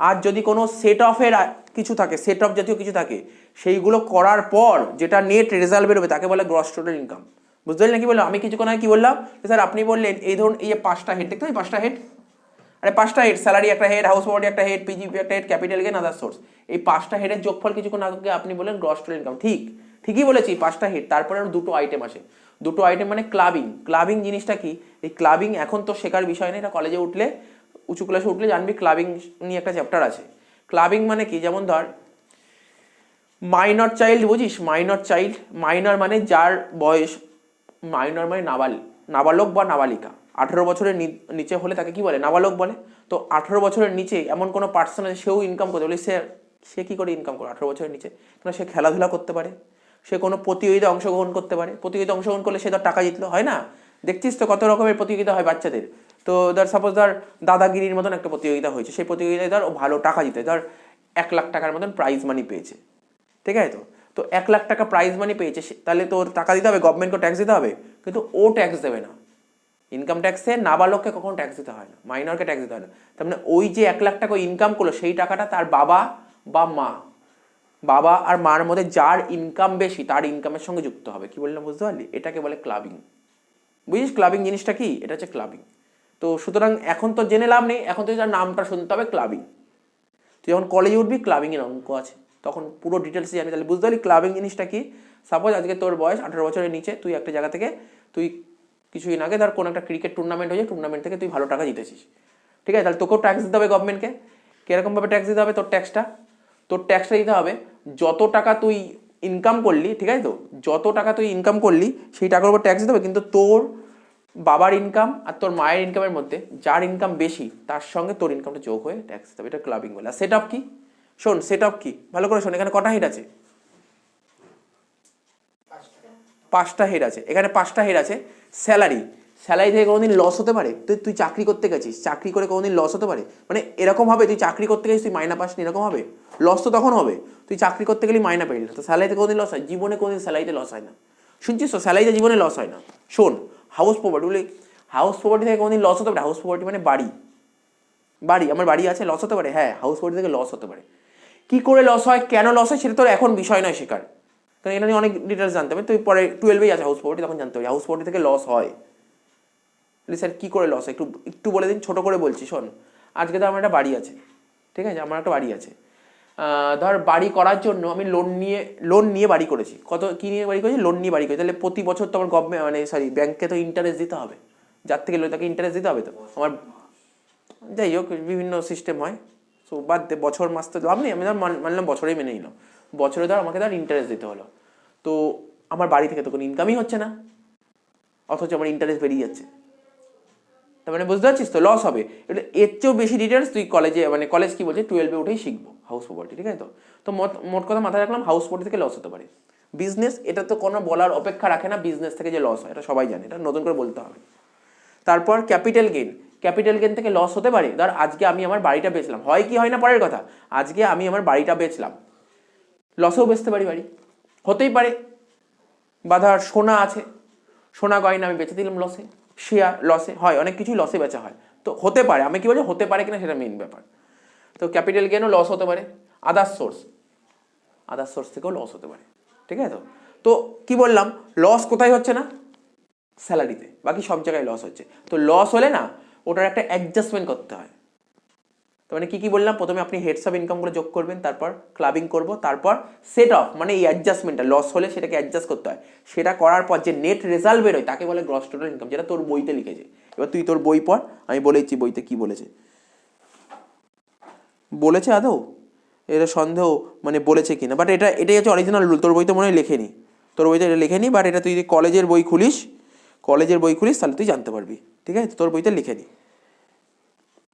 Speaker 1: আর যদি কোনো সেট অফের কিছু থাকে, সেট অফ জাতীয় কিছু থাকে, সেইগুলো করার পর যেটা নেট রেজাল্ট বেরোবে তাকে বলে গ্রস টোটাল ইনকাম। বুঝতে পারলি না কি বললাম, আমি কিছুক্ষণ আগে কি বললাম, স্যার আপনি বললেন এই ধরুন এই যে 5টা হেড দেখতে, 5টা হেড, আরে 5টা হেড, স্যালারি একটা হেড, হাউস প্রপার্টি একটা হেড, পিজিপি একটা head, capital gain, other source, এই 5টা হেডের যোগফল কিছুক্ষণ আগে আপনি বলেন গ্রস টোটাল ইনকাম। ঠিকই বলেছি, 5টা হেড, তারপরে আরো দুটো আইটেম আসে। দুটো আইটেম মানে ক্লাবিং জিনিসটা কি, এই ক্লাবিং এখন তো শেখার বিষয় নেই, এটা কলেজে উঠলে, উঁচু ক্লাসে উঠলে জানবি ক্লাবিং নিয়ে একটা চ্যাপ্টার আছে। ক্লাবিং মানে কি, যেমন ধর মাইনর চাইল্ড, বুঝিস মাইনর চাইল্ড, মাইনর মানে যার বয়স, মাইনর মানে নাবালক বা নাবালিকা, 18 বছরের নিচে হলে তাকে কি বলে, নাবালক বলে। তো 18 বছরের নিচে এমন কোনো পার্সন আছে সেও ইনকাম করতে বলে, সে কি করে ইনকাম করে 18 বছরের নিচে, কারণ সে খেলাধুলা করতে পারে, সে কোনো প্রতিযোগিতায় অংশগ্রহণ করতে পারে, প্রতিযোগিতায় অংশগ্রহণ করলে সে ধর টাকা জিতলো, হয় না, দেখছিস তো কত রকমের প্রতিযোগিতা হয় বাচ্চাদের। তো ধর সাপোজ ধর দাদাগিরির মতন একটা প্রতিযোগিতা হয়েছে, সেই প্রতিযোগিতায় ধর ও ভালো টাকা জিতে, ধর 1 লাখ টাকার মতন প্রাইজ মানি পেয়েছে, ঠিক আছে তো 1 লাখ টাকা প্রাইজ মানি পেয়েছে, তাহলে তোর টাকা দিতে হবে, গভর্নমেন্টকে ট্যাক্স দিতে হবে, কিন্তু ও ট্যাক্স দেবে না। ইনকাম ট্যাক্সে নাবালককে কখনো ট্যাক্স দিতে হয় না, মাইনরকে ট্যাক্স দিতে হয় না। তার মানে ওই যে 1 লাখ টাকা ইনকাম করলো, সেই টাকাটা তার বাবা বা মা, বাবা আর মার মধ্যে যার ইনকাম বেশি তার ইনকামের সঙ্গে যুক্ত হবে। কি বললাম বুঝতে পারলি, এটাকে বলে ক্লাবিং। বুঝিস ক্লাবিং জিনিসটা কি, এটা হচ্ছে ক্লাবিং। তো সুতরাং এখন তো জেনে লাভ নেই, এখন তো যার নামটা শুনতে হবে ক্লাবিং। তুই যখন কলেজে উঠবি ক্লাবিং এর অঙ্ক আছে, তখন পুরো ডিটেলস জানি, তাহলে বুঝতে পারলি ক্লাবিং জিনিসটা কি। সাপোজ আজকে তোর বয়স 18 বছরের নিচে, তুই একটা জায়গা থেকে, তুই কিছুদিন আগে ধর কোনো একটা ক্রিকেট টুর্নামেন্ট হয়েছে, টুর্নামেন্ট থেকে তুই ভালো টাকা জিতেছিস, ঠিক আছে, তাহলে তোকেও ট্যাক্স দিতে হবে গভর্নমেন্টকে। কিরকমভাবে ট্যাক্স দিতে হবে, তোর ট্যাক্সটা দিতে হবে যত টাকা তুই ইনকাম করলি, ঠিক আছে তো, যত টাকা তুই ইনকাম করলি সেই টাকার উপর ট্যাক্স দিতে হবে, কিন্তু তোর বাবার ইনকাম আর তোর মায়ের ইনকামের মধ্যে যার ইনকাম বেশি তার সঙ্গে তোর ইনকামটা যোগ হয়ে ট্যাক্স দিতে হবে, এটা ক্লাবিং বলে। আর সেট আপ কি, শোন সেট আপ কি ভালো করে শোন, এখানে কটা হেড আছে, 5টা হেড আছে, এখানে 5টা হেড আছে। স্যালারি থেকে কোনোদিন লস হতে পারে, তুই চাকরি করতে গেছিস, চাকরি করে কোনোদিন লস হতে পারে, মানে এরকম হবে তুই চাকরি করতে গেছিস, তুই মাইনা পাসনি, এরকম হবে, লস তো তখন হবে তুই চাকরি করতে গেলে মাইনা পেলি না। তো স্যালারিতে কোনোদিন লস হয়, জীবনে কোনোদিন স্যালারিতে লস হয় না, শুনছিস তো, স্যালারিতে জীবনে লস হয় না। শোন হাউস প্রপার্টি বলে, হাউস প্রপার্টি থেকে কোনোদিন লস হতে পারে, হাউস প্রপার্টি মানে বাড়ি, আমার বাড়ি আছে, লস হতে পারে, হ্যাঁ হাউস প্রপার্টি থেকে লস হতে পারে। কি করে লস হয়, কেন লস হয়, সেটা তোর এখন বিষয় নয় শেখার, কারণ এটা নিয়ে অনেক ডিটেলস জানতে হবে, তুই পরে 12-এই আছে হাউস প্রপার্টি, তখন জানতে হবে হাউস প্রপার্টি থেকে লস হয়। স্যার কী করে লস হয়, একটু বলে দিন, ছোটো করে বলছি শোন। আজকে তো আমার একটা বাড়ি আছে, ঠিক আছে, আমার একটা বাড়ি আছে, ধর বাড়ি করার জন্য আমি লোন নিয়ে বাড়ি করেছি, কত কী নিয়ে বাড়ি করেছি, লোন নিয়ে বাড়ি করেছি, তাহলে প্রতি বছর তো আমার গভর্নমেন্ট মানে ব্যাংকে তো ইন্টারেস্ট দিতে হবে, যার থেকে তাকে ইন্টারেস্ট দিতে হবে তো। আমার যাই হোক বিভিন্ন সিস্টেম হয়, সো বাদ দে, বছর মাস তো লাভ নেই, আমি ধর মানলাম বছরেই মেনে নিলাম, বছরে ধর আমাকে ধর ইন্টারেস্ট দিতে হলো, তো আমার বাড়ি থেকে তো কোনো ইনকামই হচ্ছে না, অথচ আমার ইন্টারেস্ট বেরিয়ে যাচ্ছে, তার মানে বুঝতে পারছিস তো লস হবে। এটা এর চেয়েও বেশি ডিটেলস তুই কলেজে, মানে কলেজ কি বলছে 12-এ উঠেই শিখবো হাউস প্রপার্টি, ঠিক আছে তো। তো মোট কথা মাথায় রাখলাম হাউস প্রপার্টি থেকে লস হতে পারে। বিজনেস, এটা তো কোনো বলার অপেক্ষা রাখে না, বিজনেস থেকে যে লস হয় এটা সবাই জানে, এটা নতুন করে বলতে হবে। তারপর ক্যাপিটাল গেইন, ক্যাপিটাল গেইন থেকে লস হতে পারে। ধর আজকে আমি আমার বাড়িটা বেচলাম, হয় কি হয় না পরের কথা, আজকে আমি আমার বাড়িটা বেচলাম, লসেও বেচতে পারি বাড়ি, হতেই পারে। বা ধর সোনা আছে, সোনা গয়না আমি বেচে দিলাম লসে, শেয়ার লসে হয়, অনেক কিছুই লসে বেচা হয়, তো হতে পারে। আমি কি বলছি হতে পারে কিনা সেটা মেইন ব্যাপার। তো ক্যাপিটাল গেইনও লস হতে পারে। আদার্স সোর্স থেকেও লস হতে পারে, ঠিক আছে তো। তো কি বললাম, লস কোথায় হচ্ছে না, স্যালারিতে, বাকি সব জায়গায় লস হচ্ছে। তো লস হলে না ওটার একটা অ্যাডজাস্টমেন্ট করতে হয়। তো মানে কি বললাম, প্রথমে আপনি হেডস অফ ইনকামগুলো যোগ করবেন, তারপর ক্লাবিং করব, তারপর সেট অফ, মানে এই অ্যাডজাস্টমেন্টটা, লস হলে সেটাকে অ্যাডজাস্ট করতে হয়। সেটা করার পর যে নেট রেজাল্ট বেরোয় তাকে বলে গ্রস টোটাল ইনকাম, যেটা তোর বইতে লিখেছে। এবার তুই তোর বই পড়, আমি বলেছি বইতে কি বলেছে, বলেছে আদৌ এটা সন্দেহ, মানে বলেছে কিনা, বাট এটাই হচ্ছে অরিজিনাল রুল, তোর বইতে মনে হয় লেখেনি, তোর বইতে এটা লেখেনি, বাট এটা তুই যদি কলেজের বই খুলিস তাহলে তুই জানতে পারবি, ঠিক আছে, তোর বইতে লেখেনি,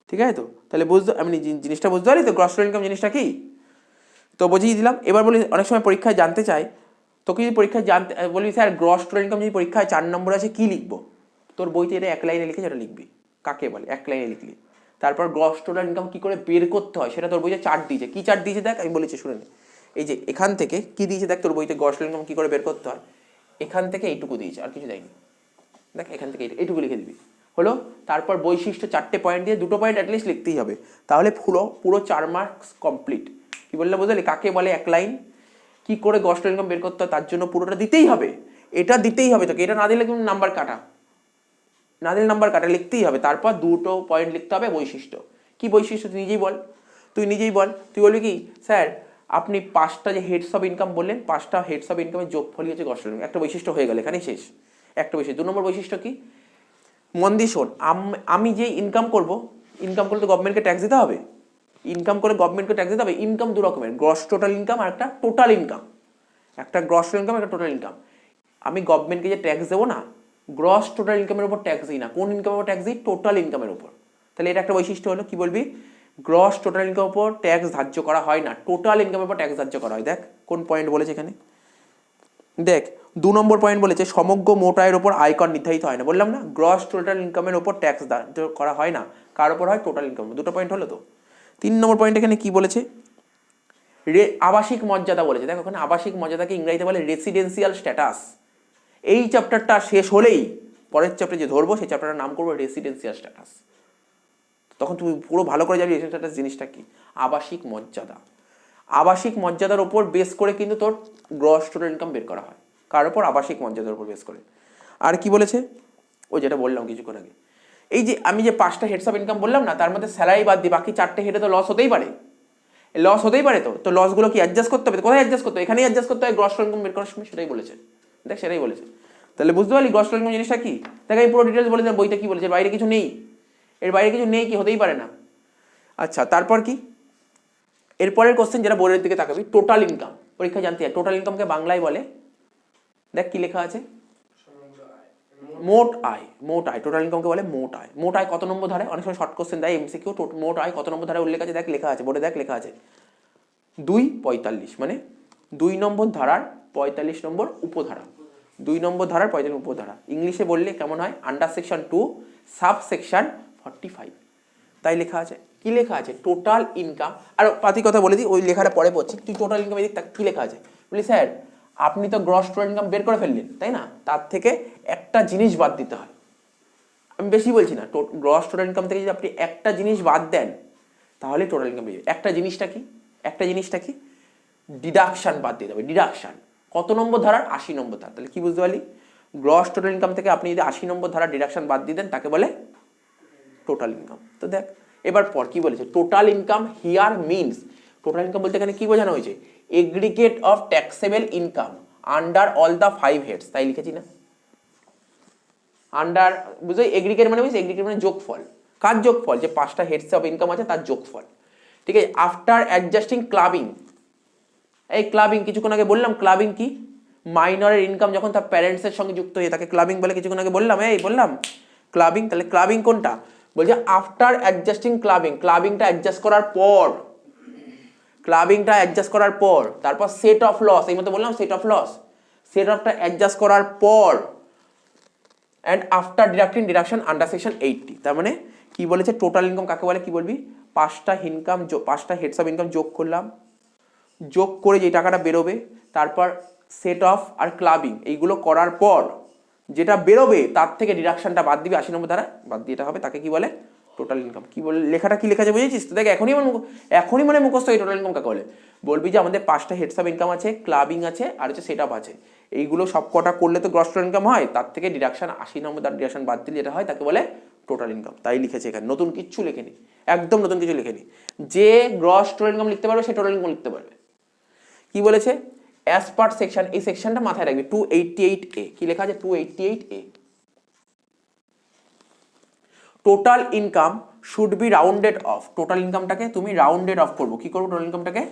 Speaker 1: ঠিক আছে তো। তাহলে আমি জিনিসটা বুঝতে পারি তো, গ্রস টোটাল ইনকাম জিনিসটা কি, তো বুঝিয়ে দিলাম। এবার বলি অনেক সময় পরীক্ষায় জানতে চাই, তোকে যদি পরীক্ষায় বলি স্যার গ্রস টোটাল ইনকাম যদি পরীক্ষায় 4 নম্বর আছে কি লিখবো, তোর বইতে এটা 1 লাইনে লিখে যেটা লিখবি, কাকে বলে 1 লাইনে লিখলি। তারপর গ্রস টোটাল ইনকাম কি করে বের করতে হয় সেটা তোর বইতে চার্ট দিয়েছে, কি চার্ট দিয়েছে দেখ, আমি বলেছি শুনে নে। এই যে এখান থেকে কি দিয়েছে দেখ, তোর বইতে গ্রস টোটাল ইনকাম কি করে বের করতে হয়, এখান থেকে এইটুকু দিয়েছে, আর কিছু দেয়নি, দেখ এখান থেকে এইটুকু লিখে দিবি হলো। তারপর বৈশিষ্ট্য 4টে পয়েন্ট দিয়ে 2টো পয়েন্ট অ্যাটলিস্ট লিখতেই হবে, তাহলে পুরো 4 মার্কস কমপ্লিট। কি বললে বুঝলি, কাকে বলে 1 লাইন, কি করে গ্রস টোটাল ইনকাম বের করতে হয়, তার জন্য পুরোটা দিতেই হবে, এটা দিতেই হবে তোকে, এটা না দিলে কিন্তু নাম্বার কাটা, লিখতেই হবে। তারপর 2টো পয়েন্ট লিখতে হবে বৈশিষ্ট্য। কি বৈশিষ্ট্য তুই নিজেই বল, তুই বলবি কি স্যার আপনি 5টা যে হেডস অফ ইনকাম বললেন, 5টা হেডস অফ ইনকামের যোগফলই হচ্ছে গ্রস টোটাল ইনকাম, একটা বৈশিষ্ট্য হয়ে গেল, এখানেই শেষ, একটা বৈশিষ্ট্য। 2 নম্বর বৈশিষ্ট্য কি, মন দিয়ে শোন, আমি যে ইনকাম করলে তো গভর্নমেন্টকে ট্যাক্স দিতে হবে, ইনকাম 2 রকমের, গ্রস টোটাল ইনকাম আর একটা টোটাল ইনকাম, একটা গ্রস টোটাল ইনকাম একটা টোটাল ইনকাম। আমি গভর্নমেন্টকে যে ট্যাক্স দেবো না, গ্রস টোটাল ইনকামের উপর ট্যাক্স দিই না, কোন ইনকামের উপর ট্যাক্স দিই, টোটাল ইনকামের উপর। তাহলে এটা একটা বৈশিষ্ট্য হলো, কি বলবি, গ্রস টোটাল ইনকামের উপর ট্যাক্স ধার্য করা হয় না, টোটাল ইনকামের উপর ট্যাক্স ধার্য করা হয়। দেখ কোন পয়েন্ট বলেছে এখানে, দেখ 2 নম্বর পয়েন্ট বলেছে সমগ্র মোট আয়ের উপর আয়কর নির্ধারিত হয় না, বললাম না, গ্রস টোটাল ইনকামের উপর ট্যাক্স ধার্য করা হয় না, কার উপর হয়, টোটাল ইনকাম। 2টো পয়েন্ট হলো তো। 3 নম্বর পয়েন্ট এখানে কি বলেছে, আবাসিক মর্যাদা বলেছে। দেখো ওখানে আবাসিক মর্যাদাকে ইংরেজিতে বলে রেসিডেন্সিয়াল স্ট্যাটাস। এই চ্যাপ্টারটা শেষ হলেই পরের চ্যাপ্টার যে ধরবো সেই চ্যাপ্টারটার নাম করবো রেসিডেন্সিয়াল স্ট্যাটাস। তখন তুমি পুরো ভালো করে যাবি রেসিডেন্সিয়াল স্ট্যাটাস জিনিসটা কি, আবাসিক মর্যাদার উপর বেস করে কিন্তু তোর গ্রস টোটাল ইনকাম বের করা হয়, কার উপর, আবাসিক মর্যাদার উপর বেস করে। আর কি বলেছে, ওই যেটা বললাম কিছুক্ষণ আগে, এই যে আমি যে 5টা হেডস অফ ইনকাম বললাম না, তার মধ্যে স্যালারি বাদ দিয়ে বাকি 4টে হেডে তো লস হতেই পারে, তো লসগুলো কি অ্যাডজাস্ট করতে হবে, কোথায় অ্যাডজাস্ট করতে হবে, এখানেই অ্যাডজাস্ট করতে হয় গ্রস টোটাল ইনকাম বের করার সময়, সেটাই বলেছে। তাহলে বুঝতে পারলি গ্রস টোটাল ইনকাম জিনিসটা কি। দেখ আমি পুরো ডিটেলস বলে দিলাম, বইতে কি বলেছে, বাইরে কিছু নেই, কি হতেই পারে না। আচ্ছা তারপর কি, এরপরের কোশ্চেন যেটা বোর্ডের দিকে তাকাবি, টোটাল ইনকাম, পরীক্ষা জানতে হয় টোটাল ইনকামকে বাংলায় বলে, দেখ কি লেখা আছে, মোট আয়, টোটাল ইনকামকে বলে মোট আয় কত নম্বর ধারায়, অনেক সময় শর্ট কোশ্চেন দেয় এমসিকিউ, মোট আয় কত নম্বর ধারায় উল্লেখ আছে, দেখ লেখা আছে বোর্ডে, দেখ লেখা আছে 2.45, মানে 2 নম্বর ধারার 45 নম্বর উপধারা, 2 নম্বর ধারার 45 উপধারা। ইংলিশে বললে কেমন হয়, আন্ডার সেকশন 2 সাব সেকশন 45, তাই লেখা আছে। কি লেখা আছে, টোটাল ইনকাম। আর পাতি কথা বলে দিই, ওই লেখাটা পরে পড়ছি, তুই টোটাল ইনকাম এদিক কি লেখা আছে, বলি স্যার আপনি তো গ্রস টোটাল ইনকাম বের করে ফেললেন তাই না, তার থেকে একটা জিনিস বাদ দিতে হয়, আমি বেশি বলছি না, গ্রস টোটাল ইনকাম থেকে যদি আপনি একটা জিনিস বাদ দেন তাহলে টোটাল ইনকাম বেরিয়ে যাবে। একটা জিনিসটা কি, ডিডাকশন বাদ দিয়ে দেবে, ডিডাকশন কত নম্বর ধারার, 80 নম্বর ধারা। তাহলে কি বুঝতে পারলি, গ্রস টোটাল ইনকাম থেকে আপনি যদি 80 নম্বর ধারা ডিডাকশন বাদ দিয়ে দেন তাকে বলে টোটাল ইনকাম। তো দেখ এবার পর কি বলেছে, total income here means, total income বলতে এখানে কি বোঝানো হয়েছে, aggregate of taxable income under all the 5 heads, তাই লিখেছি না, আন্ডার বুঝলি এগ্রিগেট মানে বুঝলি এগ্রিগেট মানে যোগফল, কার যোগফল, যে 5টা হেডস অফ ইনকাম আছে তার যোগফল, ঠিক আছে। আফটার অ্যাডজাস্টিং ক্লাবিং, এই ক্লাবিং কিছুক্ষণ আগে বললাম, ক্লাবিং কি, মাইনরের ইনকাম যখন তার প্যারেন্টসের সঙ্গে যুক্ত হয়ে তাকে ক্লাবিং বলে, কিছুক্ষণ আগে বললাম, এই বললাম ক্লাবিং। তাহলে ক্লাবিং কোনটা বলছে, আফটার অ্যাডজাস্টিং ক্লাবিং, ক্লাবিংটা অ্যাডজাস্ট করার পর, ক্লাবিংটা অ্যাডজাস্ট করার পর, তারপর সেট অফ লস, এই মতো বললাম সেট অফ লস, সেট অফটা অ্যাডজাস্ট করার পর and after deducting deduction under section 80। তার মানে কি বলেছে, টোটাল ইনকাম কাকে বলে, কি বলবি, 5টা ইনকাম, 5টা হেডস অফ ইনকাম যোগ করলাম, যোগ করে যে টাকাটা বেরোবে, তারপর সেট অফ আর ক্লাবিং এইগুলো করার পর যেটা বেরোবে তার থেকে ডিডাকশনটা বাদ দিবি, 80 নম্বর দ্বারা বাদ দিয়ে হবে, তাকে কি বলে, টোটাল ইনকাম। কি বলে, লেখাটা কি লেখা আছে বুঝেছিস তো? দেখ এখনই মানে মুখস্থ, এই টোটাল ইনকাম কাকে বলে, বলবি যে আমাদের 5টা হেডস অফ ইনকাম আছে, ক্লাবিং আছে, আর হচ্ছে সেট আপ আছে, এইগুলো সব কটা করলে তো গ্রস টোটাল ইনকাম হয়, তার থেকে ডিডাকশন 80 নম্বর দ্বারা ডিডাকশন বাদ দিলে যেটা হয় তাকে বলে টোটাল ইনকাম। তাই লিখেছে এখানে, নতুন কিচ্ছু লেখেনি, একদম নতুন কিছু লেখেনি। যে গ্রস টোটাল ইনকাম লিখতে পারবে সে টোটাল ইনকাম লিখতে পারবে। কি বলেছে, অ্যাজ পার সেকশন, এই সেকশনটা মাথায় রাখবি, 288A, কি লেখা আছে 288A, total income should be rounded off, total ইনকামটাকে তুমি রাউন্ডেড অফ করবো, কি করবো, টোটাল ইনকামটাকে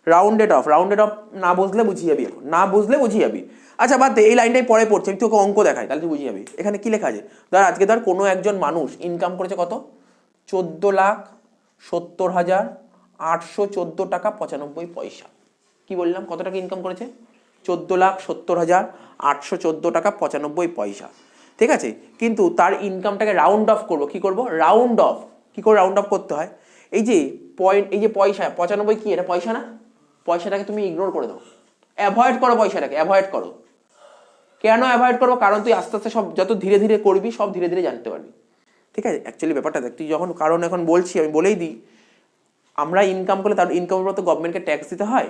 Speaker 1: রাউন্ডেড অফ, রাউন্ডেড অফ না বুঝলে বুঝিয়ে যাবি, এখন না বুঝলে বুঝিয়ে যাবি। আচ্ছা বাদ দে, এই লাইনটাই পরে পড়ছে, আমি তোকে অঙ্ক দেখাই তাহলে তুই বুঝিয়ে যাবি। এখানে কি লেখা আছে, ধর আজকে ধর কোনো একজন মানুষ ইনকাম করেছে কত, 14,70,814 টাকা 95 পয়সা। কি বললাম, কত টাকা ইনকাম করেছে, 14,70,814 টাকা 95 পয়সা, ঠিক আছে। কিন্তু তার ইনকামটাকে রাউন্ড অফ করবো, কি করবো, রাউন্ড অফ, কি করে রাউন্ড অফ করতে হয়, এই যে পয়েন্ট, এই যে পয়সা 95 কি, এটা পয়সা না, পয়সাটাকে তুমি ইগনোর করে দাও, অ্যাভয়েড করো, পয়সাটাকে অ্যাভয়েড করো। কেন অ্যাভয়েড করবো, কারণ তুই আস্তে আস্তে সব যত ধীরে ধীরে করবি সব ধীরে ধীরে জানতে পারবি, ঠিক আছে। অ্যাকচুয়ালি ব্যাপারটা দেখ, তুই যখন, কারণ এখন বলছি আমি বলেই দিই, আমরা ইনকাম করলে তার ইনকামের উপর তো গভর্নমেন্টকে ট্যাক্স দিতে হয়,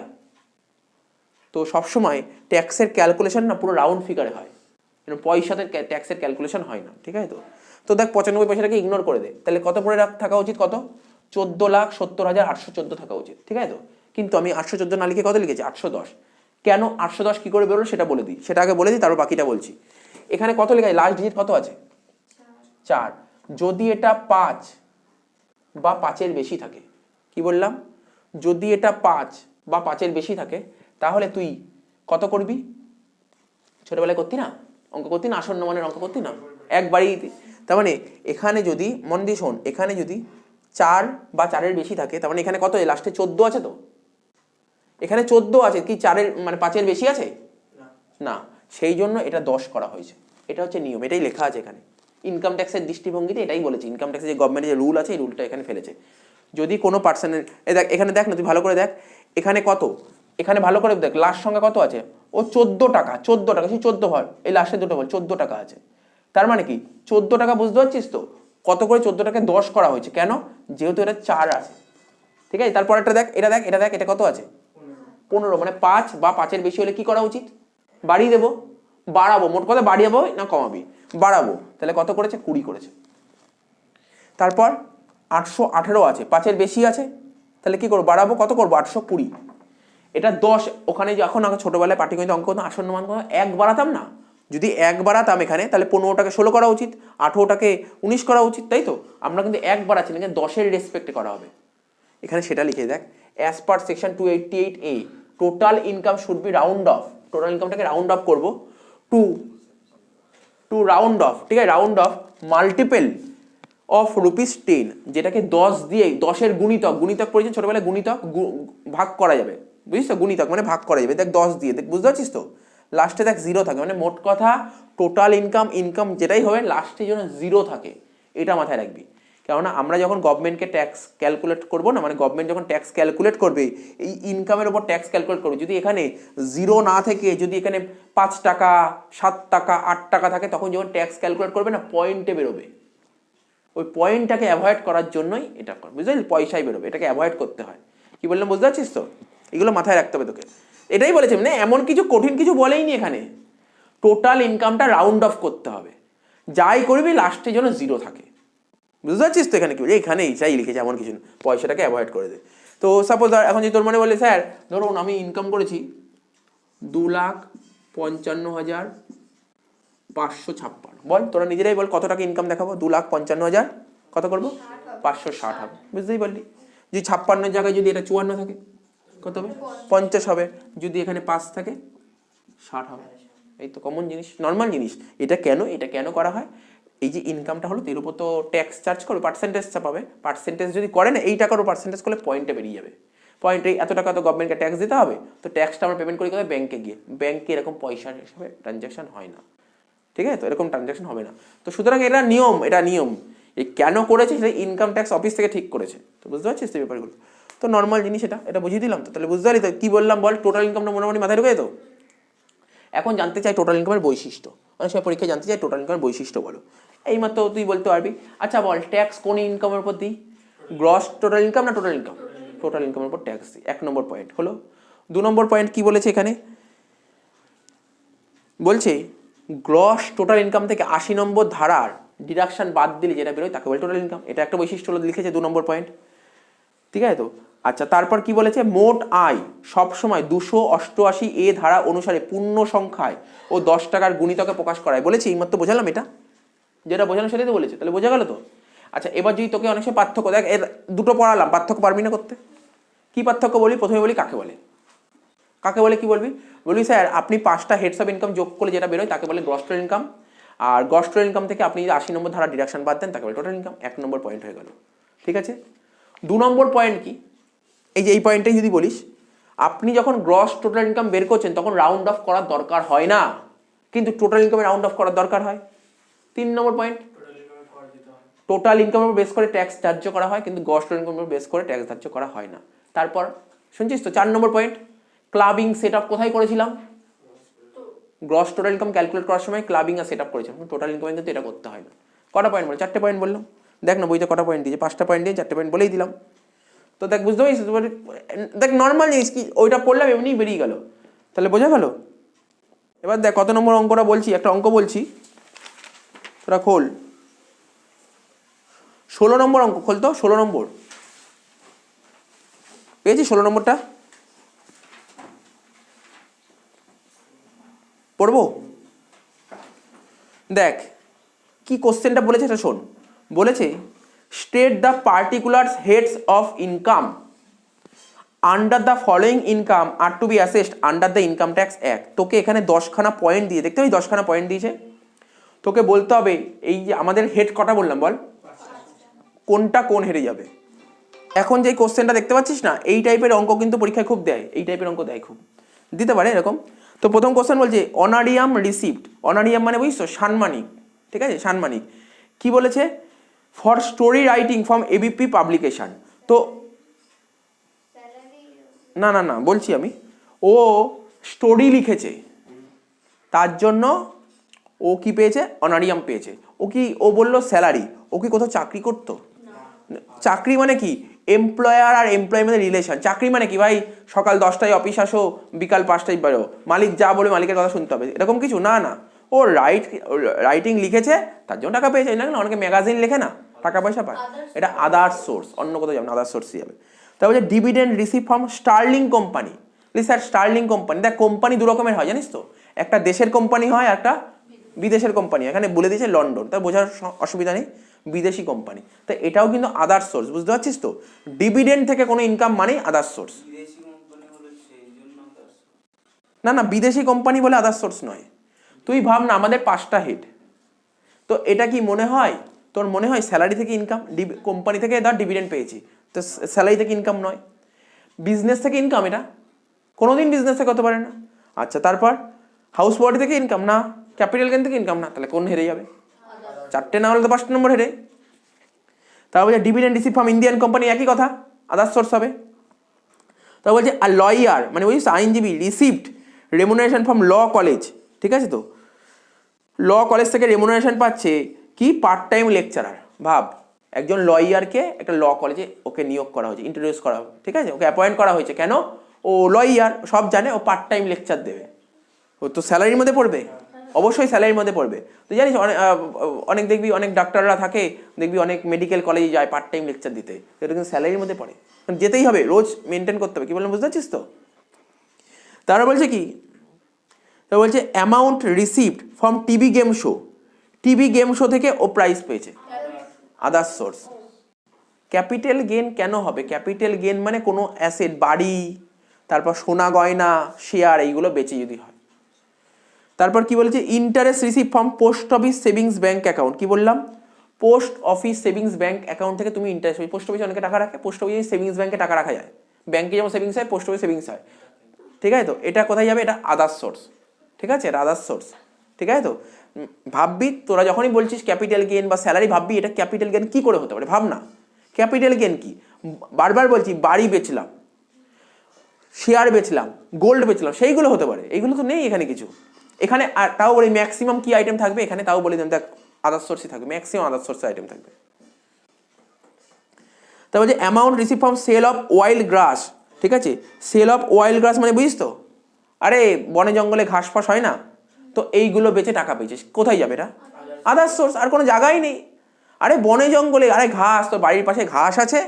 Speaker 1: তো সবসময় ট্যাক্সের ক্যালকুলেশন না পুরো রাউন্ড ফিগারে হয়, পয়সাতে ট্যাক্সের ক্যালকুলেশন হয় না, ঠিক আছে। তো দেখ 95 পয়সাটাকে ইগনোর করে দে, তাহলে কত পরে থাকা উচিত, কত, 14,70,814 থাকা উচিত, ঠিক আছে তো। কিন্তু আমি 814 না লিখে কত লিখেছি, 810। কেন 810 কি করে বেরোলো সেটা বলে দিই, সেটা আগে বলে দিই, তারপর বাকিটা বলছি। এখানে কত লেখা আছে, লাস্ট ডিজিট কত আছে, 4। যদি এটা 5 বা 5-এর বেশি থাকে, কি বললাম, যদি এটা 5 বা 5-এর বেশি থাকে, তাহলে তুই কত করবি, ছোটবেলায় করতি না, অঙ্ক করতি না, আসন্ন মানের অঙ্ক করতি না, একবারই। তার মানে এখানে যদি মন দিয়ে শোন, এখানে যদি 4 বা 4-এর বেশি থাকে, তার মানে এখানে কত, লাস্টে 14 আছে, তো এখানে 14 আছে, কি 4-এর মানে 5-এর বেশি আছে না, সেই জন্য এটা 10 করা হয়েছে, এটা হচ্ছে নিয়ম, এটাই লেখা আছে এখানে। ইনকাম ট্যাক্সের দৃষ্টিভঙ্গিতে এটাই বলেছে, ইনকাম ট্যাক্সের যে গভর্নমেন্টের যে রুল আছে এই রুলটা এখানে ফেলেছে। যদি কোনো পার্সনের, দেখ এখানে দেখ না, তুই ভালো করে দেখ, এখানে কত, এখানে ভালো করে দেখ, লাস্ট সংখ্যা কত আছে, ও 14 টাকা, 14 টাকা, সেই 14 হয়, এই লাস্টে দুটো বল 14 টাকা আছে, তার মানে কি 14 টাকা, বুঝতে পারছিস তো, কত করে 14 টাকাকে 10 করা হয়েছে, কেন, যেহেতু এটা 4 আছে, ঠিক আছে। তারপর একটা দেখ, এটা দেখ, এটা দেখ, এটা কত আছে, 15, মানে 5 বা 5-এর বেশি হলে কি করা উচিত, বাড়িয়ে দেবো, বাড়াবো, মোট কথা বাড়িয়ে না কমাবি, বাড়াবো, তাহলে কত করেছে, 20 করেছে। তারপর 818 আছে, 5-এর বেশি আছে, তাহলে কি করবো, বাড়াবো, কত করবো, 820। এটা 10, ওখানে যখন আগে ছোটবেলায় পাটিগণিত অঙ্ক করতাম, আসন্ন মান কত, 1 বাড়াতাম না, যদি 1 বাড়াতাম এখানে, তাহলে 15টাকে 16 করা উচিত, 18টাকে 19 করা উচিত, তাই তো। আমরা কিন্তু 1 বাড়াচ্ছি না, 10-এর রেসপেক্টে করা হবে, এখানে সেটা লিখে দেখ, as per section 288A total income should be round off, total ইনকামটাকে রাউন্ড অফ করবো টু রাউন্ড অফ, ঠিক আছে, রাউন্ড অফ মাল্টিপল অফ ₹10, যেটাকে 10 দিয়ে, 10-এর গুণিতক, গুণিতক পড়েছেন ছোটবেলায়, গুণিতক ভাগ করা যাবে, বুঝিস তো, গুণিতক মানে ভাগ করা যাবে, দেখ 10 দিয়ে, দেখ বুঝতে পারছিস তো, লাস্টে দেখ 0 থাকে, মানে মোট কথা টোটাল ইনকাম যেটাই হবে লাস্টে যেন 0 থাকে, এটা মাথায় রাখবি। কেননা আমরা যখন গভর্নমেন্টকে ট্যাক্স ক্যালকুলেট করবো না, মানে গভর্নমেন্ট যখন ট্যাক্স ক্যালকুলেট করবে, এই ইনকামের উপর ট্যাক্স ক্যালকুলেট করবে, যদি এখানে 0 না থেকে, যদি এখানে 5 টাকা 7 টাকা 8 টাকা থাকে, তখন যখন ট্যাক্স ক্যালকুলেট করবে না, পয়েন্টে বেরোবে, ওই পয়েন্টটাকে অ্যাভয়েড করার জন্যই এটা কর, বুঝলি, পয়সাই বেরোবে, এটাকে অ্যাভয়েড করতে হয়। কি বললাম বুঝতে পারছিস তো, এগুলো মাথায় রাখতে হবে তোকে, এটাই বলেছে, মানে এমন কিছু কঠিন কিছু বলেইনি এখানে, টোটাল ইনকামটা রাউন্ড অফ করতে হবে, যাই করবি লাস্টে যেন 0 থাকে, বুঝতে পারছিস তো। এখানে কি বলি, এখানে চাই লিখেছে, এমন কিছু পয়সাটাকে অ্যাভয়েড করে দে। তো সাপোজ এখন যদি তোর মনে বলে, স্যার ধরুন আমি ইনকাম করেছি 2,55,000 556। বল তোরা নিজেরাই বল কত টাকা ইনকাম দেখাবো? 2,55,000 কত করবো? 560 হবে। বুঝতেই পারলি? যদি 56 জায়গায় যদি এটা 54 থাকে কত হবে? 50 হবে। যদি এখানে 5 থাকে 60 হবে। এই তো কমন জিনিস, নর্মাল জিনিস। এটা কেন করা হয়? এই যে ইনকামটা হলো এর উপর তো ট্যাক্স চার্জ করবে, পার্সেন্টেজ চাপাবে। পার্সেন্টেজ যদি করে না, এই টাকারও পার্সেন্টেজ করলে পয়েন্টে বেরিয়ে যাবে। পয়েন্টে এত টাকা তো গভর্নমেন্টকে ট্যাক্স দিতে হবে, তো ট্যাক্সটা আমরা পেমেন্ট করি কোথায়? ব্যাংকে গিয়ে। ব্যাংকে এরকম পয়সার হিসাবে ট্রানজ্যাকশন হয় না, ঠিক আছে? তো এরকম ট্রানজ্যাকশন হবে না। তো সুতরাং এটা নিয়ম। এই কেন করেছে সেটা ইনকাম ট্যাক্স অফিস থেকে ঠিক করেছে। তো বুঝতে পারছিস তো ব্যাপারগুলো? তো নর্মাল জিনিস, এটা বুঝিয়ে দিলাম। তো তাহলে বুঝতে পারলি তো কি বললাম? বল টোটাল ইনকামটা মোটামুটি মাথায় ঢুকে তো। এখন জানতে চাই টোটাল ইনকামের বৈশিষ্ট্য। অনেক সময় পরীক্ষায় জানতে চাই টোটাল ইনকামের বৈশিষ্ট্য বলো। এইমাত্র তুই বলতে পারবি। আচ্ছা বল, ট্যাক্স কোন ইনকামের উপর দিই? গ্রস টোটাল ইনকাম না টোটাল ইনকাম? টোটাল ইনকামের উপর ট্যাক্স দিই। 1 নম্বর পয়েন্ট হলো। 2 নম্বর পয়েন্ট কি বলেছে এখানে? বলছে গ্রস টোটাল ইনকাম থেকে 80 নম্বর ধারার ডিডাকশন বাদ দিলে যেটা বেরোয় তাকে বলে টোটাল ইনকাম। এটা একটা বৈশিষ্ট্য হলো, লিখেছে 2 নম্বর পয়েন্ট, ঠিক আছে তো? আচ্ছা, তারপর কি বলেছে? মোট আয় সবসময় 288 এ ধারা অনুসারে পূর্ণ সংখ্যায় ও 10 টাকার গুণিতকে প্রকাশ করায় বলেছে। এইমাত্র বোঝালাম এটা, যেটা বোঝানো সেটাই তো বলেছে। তাহলে বোঝা গেল তো? আচ্ছা, এবার যদি তোকে অনেক সময় পার্থক্য দেখ, এর দুটো পড়ালাম, পার্থক্য পারবি না করতে? কি পার্থক্য বলি? প্রথমে বলি কাকে বলে। কি বলবি? বলবি স্যার আপনি 5টা হেডস অফ ইনকাম যোগ করলে যেটা বেরোয় তাকে বলে গ্রস টোটাল ইনকাম। আর গ্রস টোটাল ইনকাম থেকে আপনি যদি 80 নম্বর ধারা ডিডাকশন বাদ দেন তাকে বলে টোটাল ইনকাম। 1 নম্বর পয়েন্ট হয়ে গেল, ঠিক আছে? 2 নম্বর পয়েন্ট কি? এই পয়েন্টটাই যদি বলিস, আপনি যখন গ্রস টোটাল ইনকাম বের করছেন তখন রাউন্ড অফ করার দরকার হয় না, কিন্তু টোটাল ইনকামে রাউন্ড অফ করার দরকার হয়। 3 নম্বর পয়েন্ট, টোটাল ইনকামের উপর বেস করে ট্যাক্স ধার্য করা হয়, কিন্তু গ্রস টোটাল ইনকামের উপর বেস করে ট্যাক্স ধার্য করা হয় না। তারপর শুনছিস তো 4 নম্বর পয়েন্ট, ক্লাবিং সেট আপ কোথায় করেছিলাম? গ্রস টোটাল ইনকাম ক্যালকুলেট করার সময় ক্লাবিং আর সেট আপ করেছিলাম, টোটাল ইনকামে কিন্তু এটা করতে হয় না। কটা পয়েন্ট বলে? 4টে পয়েন্ট বললাম। দেখ না বইতে কটা পয়েন্ট দিয়েছে? 5টা পয়েন্ট দিয়ে 4টে পয়েন্ট বলেই দিলাম। তো দেখ, বুঝতে পারছিস? দেখ নর্মাল জিনিস কি, ওইটা পড়লাম এমনি বেরিয়ে গেল। তাহলে বোঝা গেল? এবার দেখ কত নম্বর অঙ্কটা বলছি, একটা অঙ্ক বলছি, তোরা খোল। 16 নম্বর অঙ্ক খোল তো। 16 নম্বর পেয়েছি? 16 নম্বরটা পড়বো? দেখ কি কোশ্চেনটা বলেছে এটা শোন। বলেছে state the particular heads of income under the following income are to be assessed under the Income Tax Act. তোকে এখানে 10খানা পয়েন্ট দিয়ে, দেখতে পাবি 10খানা পয়েন্ট দিয়েছে। তোকে বলতে হবে এই যে আমাদের হেড কটা বললাম বল, কোনটা কোন হেডে যাবে। এখন যে কোশ্চেনটা দেখতে পাচ্ছিস না, এই টাইপের অঙ্ক কিন্তু পরীক্ষায় খুব দেয়, এই টাইপের অঙ্ক দেয়, খুব দিতে পারে এরকম। তো প্রথম কোশ্চেন বলছে অনারিয়াম রিসিপ্ট। অনারিয়াম মানে বুঝছো সাম্মানিক, ঠিক আছে? সাম্মানিক কি বলেছে? For story writing from ABP publication. তো না না না বলছি আমি, ও স্টোরি লিখেছে তার জন্য ও কি পেয়েছে? অনারিয়াম পেয়েছে। ও বললো স্যালারি। ও কি কোথাও চাকরি করতো? চাকরি মানে কি? এমপ্লয়ার আর এমপ্লয়মেন্টের রিলেশন। চাকরি মানে কি ভাই সকাল 10টায় অফিস আসো, বিকাল 5টায় বেরো, মালিক যা বলে মালিকের কথা শুনতে হবে, এরকম কিছু না। না, ও রাইটিং লিখেছে তার জন্য টাকা পেয়েছে। না, অনেকে ম্যাগাজিন লেখে না, টাকা পয়সা পায়, এটা আদার সোর্স, অন্য কোথাও যাবে না, আদার সোর্সই যাবে। তারপর যে dividend receive from sterling company. Sir sterling company, দেখ কোম্পানি দু রকমের হয় জানিস তো, একটা দেশের কোম্পানি হয়, একটা বিদেশের কোম্পানি। এখানে বলে দিয়েছে লন্ডন, তাই বোঝার অসুবিধা নেই, বিদেশি কোম্পানি। তো এটাও কিন্তু আদার সোর্স, বুঝতে পারছিস তো? ডিভিডেন্ড থেকে কোনো ইনকাম মানেই আদার সোর্স। না না, বিদেশি কোম্পানি বলে আদার সোর্স নয়। তুই ভাব না আমাদের 5টা হেড, তো এটা কি মনে হয় তোর? মনে হয় স্যালারি থেকে ইনকাম? কোম্পানি থেকে ধর ডিভিডেন্ড পেয়েছি, তো স্যালারি থেকে ইনকাম নয়, বিজনেস থেকে ইনকাম। এটা কোনোদিন বিজনেস থেকে হতে পারে না। আচ্ছা, তারপর হাউস প্রপার্টি থেকে ইনকাম না, ক্যাপিটাল গেইন থেকে ইনকাম না, তাহলে কোন হেরে যাবে? 4টে না হলে তো 5 নম্বর হেরে। তারপর বলছে dividend receive from Indian company, একই কথা, আদার সোর্স হবে। তারপর বলছে আর লয়ার মানে বুঝিস আইনজীবী received remuneration from law college, ঠিক আছে তো? ল কলেজ থেকে রেমুনারেশন পাচ্ছে কি? Part time lecturer. ভাব, একজন লয়ারকে একটা ল কলেজে ওকে নিয়োগ করা হয়েছে, ইন্ট্রোডিউস করা, ঠিক আছে? ওকে অ্যাপয়েন্ট করা হয়েছে। কেন? ও লয়ার, সব জানে, ও পার্ট টাইম লেকচার দেবে। ও তো স্যালারির মধ্যে পড়বে, অবশ্যই স্যালারির মধ্যে পড়বে। তুই জানিস অনেক দেখবি অনেক ডাক্তাররা থাকে, দেখবি অনেক মেডিকেল কলেজে যায় পার্ট টাইম লেকচার দিতে, এটা কিন্তু স্যালারির মধ্যে পড়ে, যেতেই হবে, রোজ মেনটেন করতে হবে। কি বললাম বুঝতে পারছিস তো? তারা বলছে কি তো বলছে amount received from TV game show, TV game show থেকে ও প্রাইজ পেয়েছে, আদার্স সোর্স। ক্যাপিটাল গেন কেন হবে? ক্যাপিটাল গেন মানে কোনো অ্যাসেট, বাড়ি, তারপর সোনা গয়না, শেয়ার, এইগুলো বেচে যদি হয়। তারপর কি বলেছে? Interest receive from post office savings bank account. কি বললাম? Post office savings bank account থেকে তুমি ইন্টারেস্ট, পোস্ট অফিসে অনেকে টাকা রাখে, পোস্ট অফিসে সেভিংস ব্যাঙ্কে টাকা রাখা যায়, ব্যাঙ্কে যেমন সেভিংস হয় পোস্ট অফিসে সেভিংস হয়, ঠিক আছে? তো এটা কোথায় যাবে? এটা আদার্স সোর্স, ঠিক আছে? এটা আদার্স সোর্স, ঠিক আছে? তো ভাববি তোরা যখনই বলছিস ক্যাপিটাল গেন বা স্যালারি, ভাববি এটা ক্যাপিটাল গেন কি করে হতে পারে, ভাব না। ক্যাপিটাল গেন কি? বারবার বলছি, বাড়ি বেচলাম, শেয়ার বেচলাম, গোল্ড বেচলাম, সেইগুলো হতে পারে। এইগুলো তো নেই এখানে কিছু। এখানে তাও বলি ম্যাক্সিমাম কি আইটেম থাকবে এখানে, তাও বলে দেন, দেখ আদার্স সোর্সই থাকবে, ম্যাক্সিমাম আদার্স সোর্সের আইটেম থাকবে। তারপর যে amount receive from sale of wild grass, ঠিক আছে? সেল অফ ওয়াইল্ড গ্রাস মানে বুঝিস তো, আরে বনে জঙ্গলে ঘাস ফাস হয় না, তো এইগুলো বেচে টাকা পেয়েছিস, কোথায় যাবে এটা? আদার্স সোর্স, আর কোনো জায়গায় নেই। আরে বনে জঙ্গলে, আরে ঘাস, তোর বাড়ির পাশে ঘাস আছে,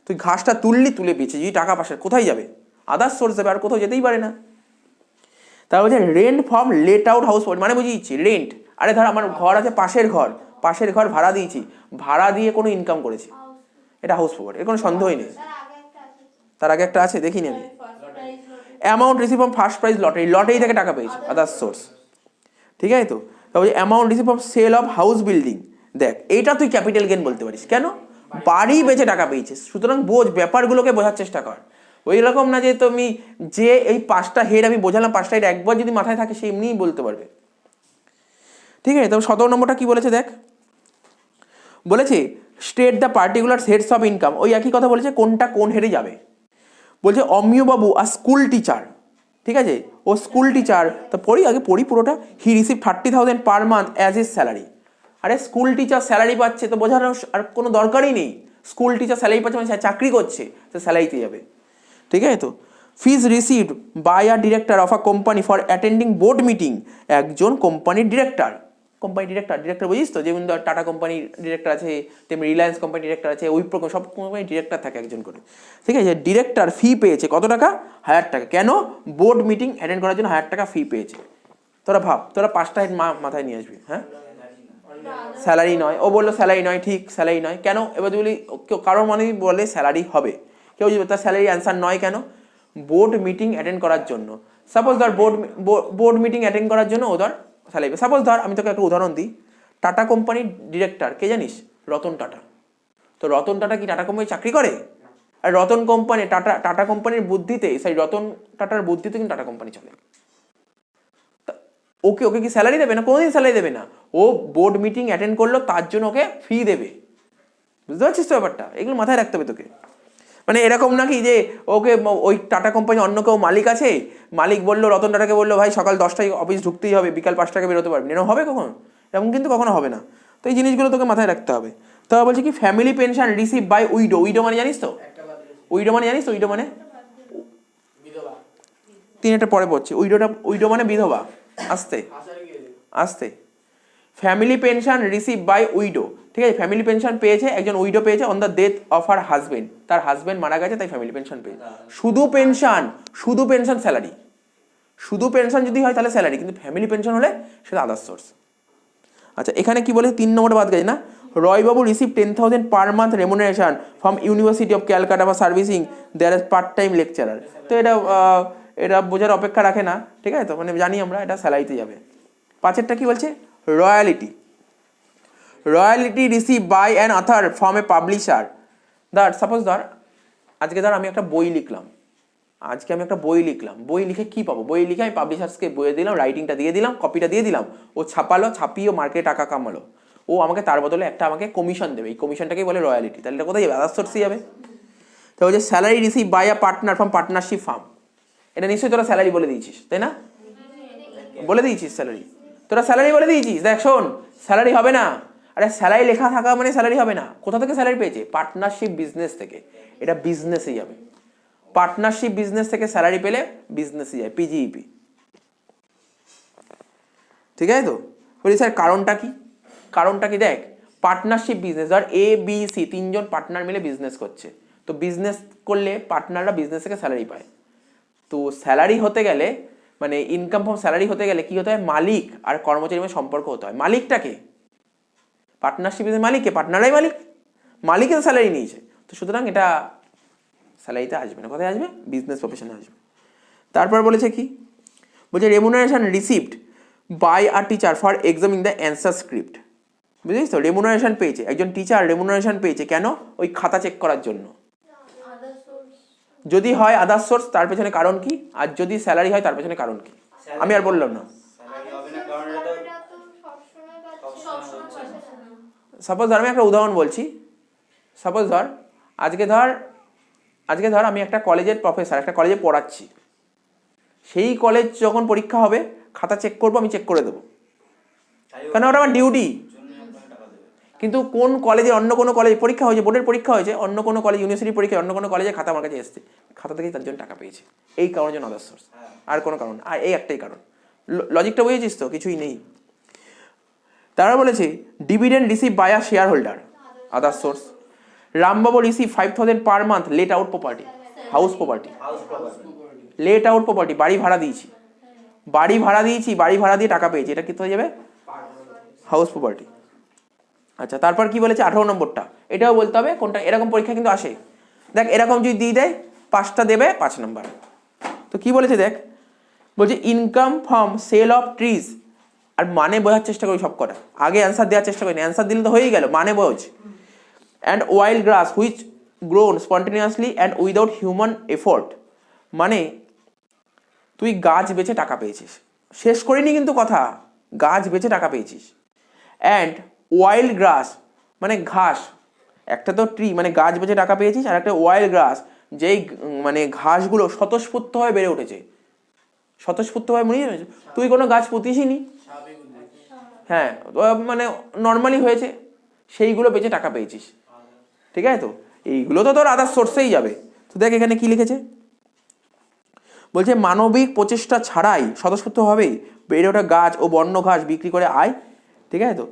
Speaker 1: তুই ঘাসটা তুলে বেচে যদি টাকা পাশে, কোথায় যাবে? আদার্স সোর্স যাবে, আর কোথাও যেতেই পারে না। তারপর হচ্ছে rent from late out house, মানে বুঝিয়েছি রেন্ট, আরে ধর আমার ঘর আছে, পাশের ঘর ভাড়া দিয়েছি, ভাড়া দিয়ে কোনো ইনকাম করেছি, এটা হাউস প্রপার্টি, এর কোনো সন্দেহই নেই। তার আগে একটা আছে, দেখিনি আমি। Amount receive from first prize lottery, lottery থেকে টাকা পেয়েছি, আদার্স সোর্স, ঠিক আছে? তো তারপর amount receive from sale of house building, দেখ এইটা তুই ক্যাপিটাল গেন বলতে পারিস, কেন? বাড়ি বেচে টাকা পেয়েছিস। সুতরাং বোঝ, ব্যাপারগুলোকে বোঝার চেষ্টা কর। ওই রকম না যে তুমি যে এই 5টা হেড আমি বোঝালাম, 5টা হেড একবার যদি মাথায় থাকে সে এমনিই বলতে পারবে, ঠিক আছে? তবে 17 নম্বরটা কি বলেছে দেখ, বলেছে state the particular heads of income, ওই একই কথা বলেছে, কোনটা কোন হেডে যাবে। বলছে অমিয় বাবু আর স্কুল টিচার, ঠিক আছে? ও স্কুল টিচার, তো পড়ি পুরোটা। হি receive 30,000 per month as is salary. আরে স্কুল টিচার স্যালারি পাচ্ছে, তো বোঝানোর আর কোনো দরকারই নেই। স্কুল টিচার স্যালারি পাচ্ছে মানে চাকরি করছে, তো স্যালারিতে যাবে, ঠিক আছে? তো fees received by a director of a company for attending board meeting, একজন কোম্পানির ডিরেক্টর, ডিরেক্টর বুঝিস তো, যেমন ধর টাটা কোম্পানির ডিরেক্টর আছে, তেমনি রিলায়েন্স কোম্পানির ডিরেক্টর আছে, উইপ্রো, সব কোম্পানির ডিরেক্টর থাকে একজন করে, ঠিক আছে? ডিরেক্টর ফি পেয়েছে কত টাকা? 1000 টাকা। কেন? বোর্ড মিটিং অ্যাটেন্ড করার জন্য 1000 টাকা ফি পেয়েছে। তোরা ভাব, তোরা 5টা হেড মাথায় নিয়ে আসবি। হ্যাঁ, স্যালারি নয়, ও বললো স্যালারি নয়, ঠিক স্যালারি নয়, কেন? এবার বলি কারোর মনে বলে স্যালারি হবে, কেউ যদি তার স্যালারি অ্যান্সার নয়, কেন? বোর্ড মিটিং অ্যাটেন্ড করার জন্য। সাপোজ ধর বোর্ড মিটিং অ্যাটেন্ড করার জন্য ও ধর স্যালারি, সাপোজ ধর আমি তোকে একটা উদাহরণ দিই, টাটা কোম্পানির ডিরেক্টর কে জানিস? রতন টাটা। তো রতন টাটা কি টাটা কোম্পানি চাকরি করে? আর রতন কোম্পানি টাটা কোম্পানির বুদ্ধিতে, রতন টাটার বুদ্ধিতে কিন্তু টাটা কোম্পানি চলে। ওকে কি স্যালারি দেবে না? কোনোদিন স্যালারি দেবে না। ও বোর্ড মিটিং অ্যাটেন্ড করলো, তার জন্য ওকে ফি দেবে। বুঝতে পারছিস তো ব্যাপারটা? এগুলো মাথায় রাখতে হবে তোকে। মানে এরকম নাকি যে ওকে ওই টাটা কোম্পানি অন্য কেউ মালিক আছে, মালিক বললো, রতন টাটাকে বললো, ভাই সকাল 10টায় অফিস ঢুকতেই হবে, বিকাল 5টাকে বেরোতে পারবি, এরকম হবে কখন? এরকম কিন্তু কখনো হবে না। তো এই জিনিসগুলো তোকে মাথায় রাখতে হবে। তো বলছে কি family pension receive by widow, widow মানে জানিস তো? উইডো মানে 3 পরে পড়ছে, উইডো মানে বিধবা। আস্তে family pension receive by widow, ঠিক আছে? ফ্যামিলি পেনশন পেয়েছে একজন, উইডো পেয়েছে on the death of her husband, তার হাজবেন্ড মারা গেছে, তাই ফ্যামিলি পেনশন পেয়েছে। শুধু পেনশন স্যালারি, শুধু পেনশন যদি হয় তাহলে স্যালারি, কিন্তু ফ্যামিলি পেনশন হলে সেটা আদার্স সোর্স। আচ্ছা, এখানে কি বলে 3 নম্বর বাদ গেছে না, রয়বাবু receive 10,000 per month remuneration from university of Calcutta for servicing their as part time lecturer. তো এটা বোঝার অপেক্ষা রাখে না, ঠিক আছে? তো মানে জানি আমরা এটা স্যালারিতে যাবে। 5এরটা কি বলছে? Royalty receive by an author from a publisher. Suppose আজকে আমি একটা বই লিখলাম, বই লিখে কি পাবো? বই লিখে আমি পাবলিশার্সকে বই দিলাম, রাইটিংটা দিয়ে দিলাম, কপিটা দিয়ে দিলাম, ও ছাপালো, ছাপিয়ে মার্কেটে টাকা কামালো, ও আমাকে তার বদলে আমাকে কমিশন দেবে, এই কমিশনটাকেই বলে রয়্যালিটি। তাহলে এটা কোথায় যাবে? আদার্স সোর্সে যাবে। তো যে salary receive by a partner from partnership firm, এটা নিশ্চয়ই তোরা স্যালারি বলে দিয়েছিস, তাই না? বলে দিয়েছিস স্যালারি, তোরা স্যালারি বলে দিয়েছিস। দেখ শোন, স্যালারি হবে না। আরে স্যালারি লেখা থাকা মানে স্যালারি হবে না। কোথা থেকে স্যালারি পেয়েছে? পার্টনারশিপ বিজনেস থেকে, এটা বিজনেসে যাবে। পার্টনারশিপ বিজনেস থেকে স্যালারি পেলে বিজনেসে যায়, পিজিইপি, ঠিক আছে? তো বলি স্যার কারণটা কি? দেখ, পার্টনারশিপ বিজনেস, ধর এ বি সি 3জন পার্টনার মিলে বিজনেস করছে, তো বিজনেস করলে পার্টনাররা বিজনেস থেকে স্যালারি পায়। তো স্যালারি হতে গেলে মানে ইনকাম ফ্রম স্যালারি হতে গেলে কি হতে হয়, মালিক আর কর্মচারীর মধ্যে সম্পর্ক হতে হয়। মালিকটাকে পার্টনারশিপের মালিককে, পার্টনারাই মালিক, মালিকের স্যালারি নিয়েছে, তো সুতরাং এটা স্যালারিতে আসবে না। কোথায় আসবে, বিজনেস প্রফেশনে আসবে। তারপর বলেছে কি, বলছে remuneration received by a teacher for examining the answer script. বুঝেছিস তো, রেমুনারেশন পেয়েছে একজন টিচার, রেমুনারেশন পেয়েছে কেন, ওই খাতা চেক করার জন্য। যদি হয় আদার্স সোর্স তার পেছনে কারণ কি, আর যদি স্যালারি হয় তার পেছনে কারণ কি, আমি আর বললাম না। সাপোজ ধর আমি একটা উদাহরণ বলছি, সাপোজ ধর আজকে ধর আমি একটা কলেজের প্রফেসর, একটা কলেজে পড়াচ্ছি, সেই কলেজ যখন পরীক্ষা হবে খাতা চেক করবো, আমি চেক করে দেবো, কেন ওটা আমার ডিউটি। কিন্তু কোন কলেজে, অন্য কোনো কলেজে পরীক্ষা হয়েছে, বোর্ডের পরীক্ষা হয়েছে, অন্য কোনো কলেজ, ইউনিভার্সিটি পরীক্ষা, অন্য কোনো কলেজে খাতা আমার কাছে এসছে, খাতা থেকেই তার জন্য টাকা পেয়েছে, এই কারণের জন্য আদার্স সোর্স, আর কোনো কারণ, আর এই একটাই কারণ। লজিকটা বুঝেছিস তো, কিছুই নেই। তারা বলেছে dividend receive by a shareholder, others source. Rambabu receive 5,000 per month let out property, house property, let out property, বাড়ি ভাড়া দিয়েছি, বাড়ি ভাড়া দিয়ে টাকা পেয়েছি, এটা কি হয়ে যাবে, হাউস প্রপার্টি। আচ্ছা, তারপর কি বলেছে 18 নম্বরটা, এটাও বলতে হবে কোনটা, এরকম পরীক্ষা কিন্তু আসে, দেখ এরকম যদি দিয়ে দেয় 5টা দেবে 5 নম্বর। তো কি বলেছে দেখ, বলছে income from sale of trees, আর মানে বোঝার চেষ্টা করি সব কটা, আগে অ্যান্সার দেওয়ার চেষ্টা করি, অ্যান্সার দিলে তো হয়েই গেল, মানে বোঝ। And wild glass which grown spontaneously and without human effort, মানে তুই গাছ বেচে টাকা পেয়েছিস, শেষ করিনি কিন্তু কথা, গাছ বেচে টাকা পেয়েছিস। অ্যান্ড ওয়াইল্ড গ্রাস মানে ঘাস, একটা তো ট্রি মানে গাছ বেচে টাকা পেয়েছিস, আর একটা ওয়াইল্ড গ্রাস যেই মানে ঘাসগুলো স্বতঃস্ফূর্তভাবে বেড়ে উঠেছে, স্বতঃস্ফূর্তভাবে মনে হয়েছে, তুই কোনো গাছ পুঁতিসই নি, হ্যাঁ মানে নর্মালি হয়েছে, সেইগুলো বেচে টাকা পেয়েছিস, ঠিক আছে। তো এইগুলো তো তোর আদার্স সোর্সেই যাবে। তো দেখ এখানে কি লিখেছে, বলছে মানবিক প্রচেষ্টা ছাড়াই স্বতঃস্ফূর্তভাবেই বেড়ে ওঠা গাছ ও বন্য ঘাস বিক্রি করে আয়, ঠিক আছে। তো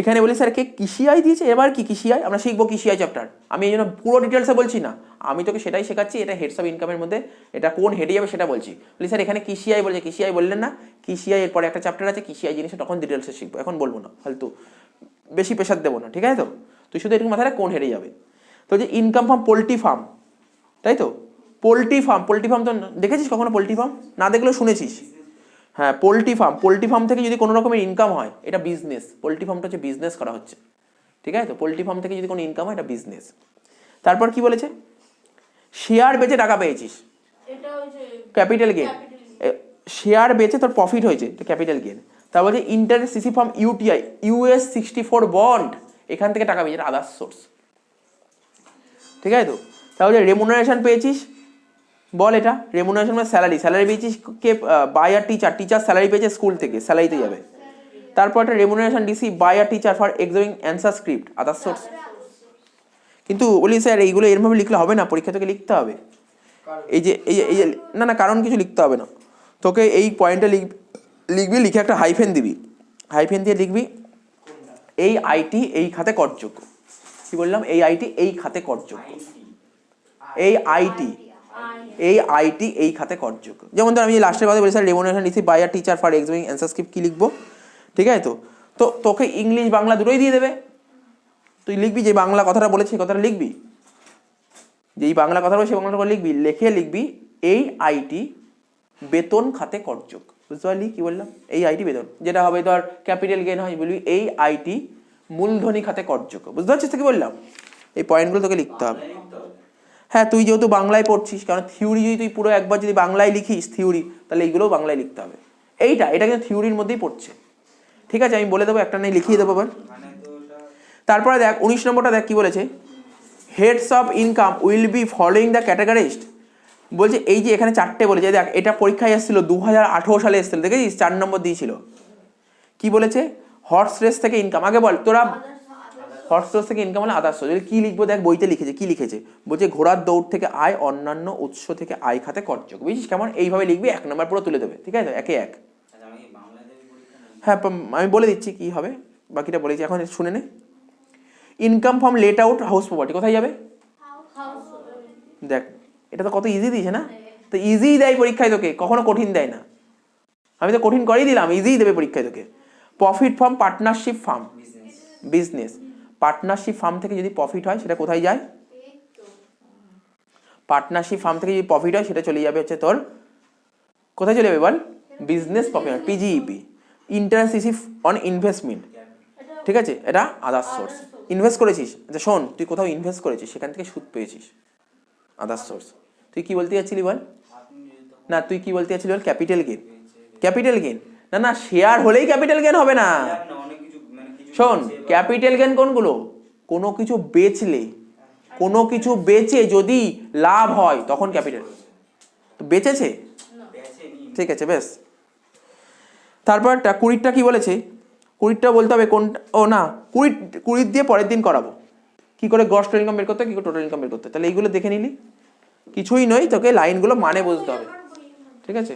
Speaker 1: এখানে বলি স্যার কে কৃষি আয় দিয়েছে, এবার কি কৃষি আয়, আমরা শিখবো কৃষি আয় চ্যাপ্টার, আমি এই জন্য পুরো ডিটেলসে বলছি না, আমি তোকে সেটাই শেখাচ্ছি, এটা হেডস অফ ইনকামের মধ্যে এটা কোন হেডে যাবে সেটা বলছি। বলি স্যার এখানে কৃষি আয় বলছে, কৃষি আয় বললেন না, কৃষি আয় এরপরে একটা চ্যাপ্টার আছে কৃষি আয় জিনিসটা, তখন ডিটেলসে শিখবো, এখন বলবো না, ফালতু বেশি প্রেশার দেবো না, ঠিক আছে। তো তুই শুধু এরকম মাথায় কোন হেডে যাবে। তো যে ইনকাম ফ্রম পোলট্রি ফার্ম, তাই তো, পোলট্রি ফার্ম তো দেখেছিস কখনো, পোলট্রি ফার্ম না দেখলেও শুনেছিস, হ্যাঁ পোলট্রি ফার্ম থেকে যদি কোনো রকমের ইনকাম হয় এটা বিজনেস, পোলট্রি ফার্মটা হচ্ছে বিজনেস করা হচ্ছে, ঠিক আছে। তো পোলট্রি ফার্ম থেকে যদি কোনো ইনকাম হয় এটা বিজনেস। তারপর কি বলেছে, শেয়ার বেচে টাকা পেয়েছিস, ক্যাপিটাল গেন, শেয়ার বেচে তোর প্রফিট হয়েছে, এটা ক্যাপিটাল গেন। তার বলছে interest receive from UTI US 64 bond, এখান থেকে টাকা পেয়েছে, আদার্স সোর্স, ঠিক আছে। তো তাহলে রেমুনারেশন পেয়েছিস, বল এটা রেমুনারেশন মানে স্যালারি পেয়েছিস কে, বাই আর টিচার স্যালারি পেয়েছে স্কুল থেকে, স্যালারিতে যাবে। তারপর একটা রেমুনারেশন রিসিভ বাই আর teacher for examining answer script, others source. কিন্তু বলি স্যার এইগুলো এরভাবে লিখলে হবে না, পরীক্ষা থেকে লিখতে হবে, এই যে না কারণ কিছু লিখতে হবে না, তোকে এই পয়েন্টে লিখবি, লিখে একটা হাইফেন দিবি, হাইফেন দিয়ে লিখবি এই আইটি এই খাতে করযোগ্য, কি বললাম, এই আইটি এই খাতে করযোগ্য, এই আইটি এই খাতে করযোগ্য। যেমন ধর আমি লাস্টের কথা বলি sir remuneration receive by a teacher for examining answer script, কি লিখবো, ঠিক আছে। তো তোকে ইংলিশ বাংলা দুটোই দিয়ে দেবে, তুই লিখবি যে বাংলা কথাটা বলেছে সেই কথাটা লিখবি, যেই বাংলা কথা বলে সেই বাংলাটা লিখবি, লিখবি এই আইটি বেতন খাতে করযোগ্য, বুঝতে পারলি কি বললাম, এই আইটি বেতন, যেটা হবে ধর ক্যাপিটাল গেইন হয়, বলবি এই আইটি মূলধনী খাতে করযোগ্য, বুঝতে পারছিস কি বললাম, এই পয়েন্টগুলো তোকে লিখতে হবে। হ্যাঁ তুই যেহেতু বাংলায় পড়ছিস, কারণ থিওরি যদি তুই পুরো একবার যদি বাংলায় লিখিস থিওরি, তাহলে এইগুলোও বাংলায় লিখতে হবে, এটা কিন্তু থিওরির মধ্যেই পড়ছে, ঠিক আছে। আমি বলে দেবো, একটা নেই লিখিয়ে দেবো এবার। তারপরে দেখ 19 নম্বরটা দেখ কি বলেছে, heads of income will be following the categories, বলছে এই যে এখানে 4টে বলেছে, দেখ এটা পরীক্ষায় এসেছিল 2018 সালে এসেছিল, দেখেছিস 4 নম্বর দিয়েছিল, কি বলেছে হর্স রেস থেকে ইনকাম, আগে বল তোরা হর্স রেস থেকে ইনকাম হলে আদার্স, কি লিখবো দেখ বইতে লিখেছে, কি লিখেছে, বলছে ঘোড়ার দৌড় থেকে আয়, অন্যান্য উৎস থেকে আয় খাতে করযোগ্য, বুঝছিস কেমন, এইভাবে লিখবি, 1 নম্বর পুরো তুলে দেবে, ঠিক আছে, একে এক। হ্যাঁ আমি বলে দিচ্ছি কি হবে, বাকিটা বলেছি, এখন শুনে নে। Income from late out house property কোথায় যাবে, দেখ এটা তো কত ইজি দিয়েছে না, তো ইজি দেয় পরীক্ষায় তোকে, কখনো কঠিন দেয় না, আমি তো কঠিন করেই দিলাম, ইজিই দেবে পরীক্ষায় তোকে। Profit from partnership farm, business. Partnership firm থেকে যদি প্রফিট হয় সেটা কোথায় যায়? পার্টনারশিপ ফার্ম থেকে যদি প্রফিট হয় সেটা চলে যাবে হচ্ছে তোর কোথায় চলে যাবে বল? Business profit, PGBP, interest receive on investment. ঠিক আছে, এটা আদার্স সোর্স। ইনভেস্ট করেছিস, আচ্ছা শোন, তুই কোথাও ইনভেস্ট করেছিস, সেখান থেকে সুদ পেয়েছিস, আদার্স সোর্স। তুই কি বলতে যাচ্ছিলি বল? না, তুই কি বলতে যাচ্ছিলি বল? Capital gain. ক্যাপিটাল গেন না, না, শেয়ার হলেই ক্যাপিটাল গেন হবে না। শোন, ক্যাপিটাল গেন কোনগুলো? কোনো কিছু বেচলে, কোনো কিছু বেচে যদি লাভ হয় তখন ক্যাপিটাল। বেচেছে, ঠিক আছে, বেশ। তারপর 20টা কি বলেছে? 20টা বলতে হবে কোনটা, ও না, 20 দিয়ে পরের দিন করাবো কি করে গ্রস ইনকাম বের করতে, কি করে টোটাল ইনকাম বের করতে। তাহলে এইগুলো দেখে নিলি, কিছুই নয়, তোকে লাইনগুলো মানে বুঝতে হবে, ঠিক আছে।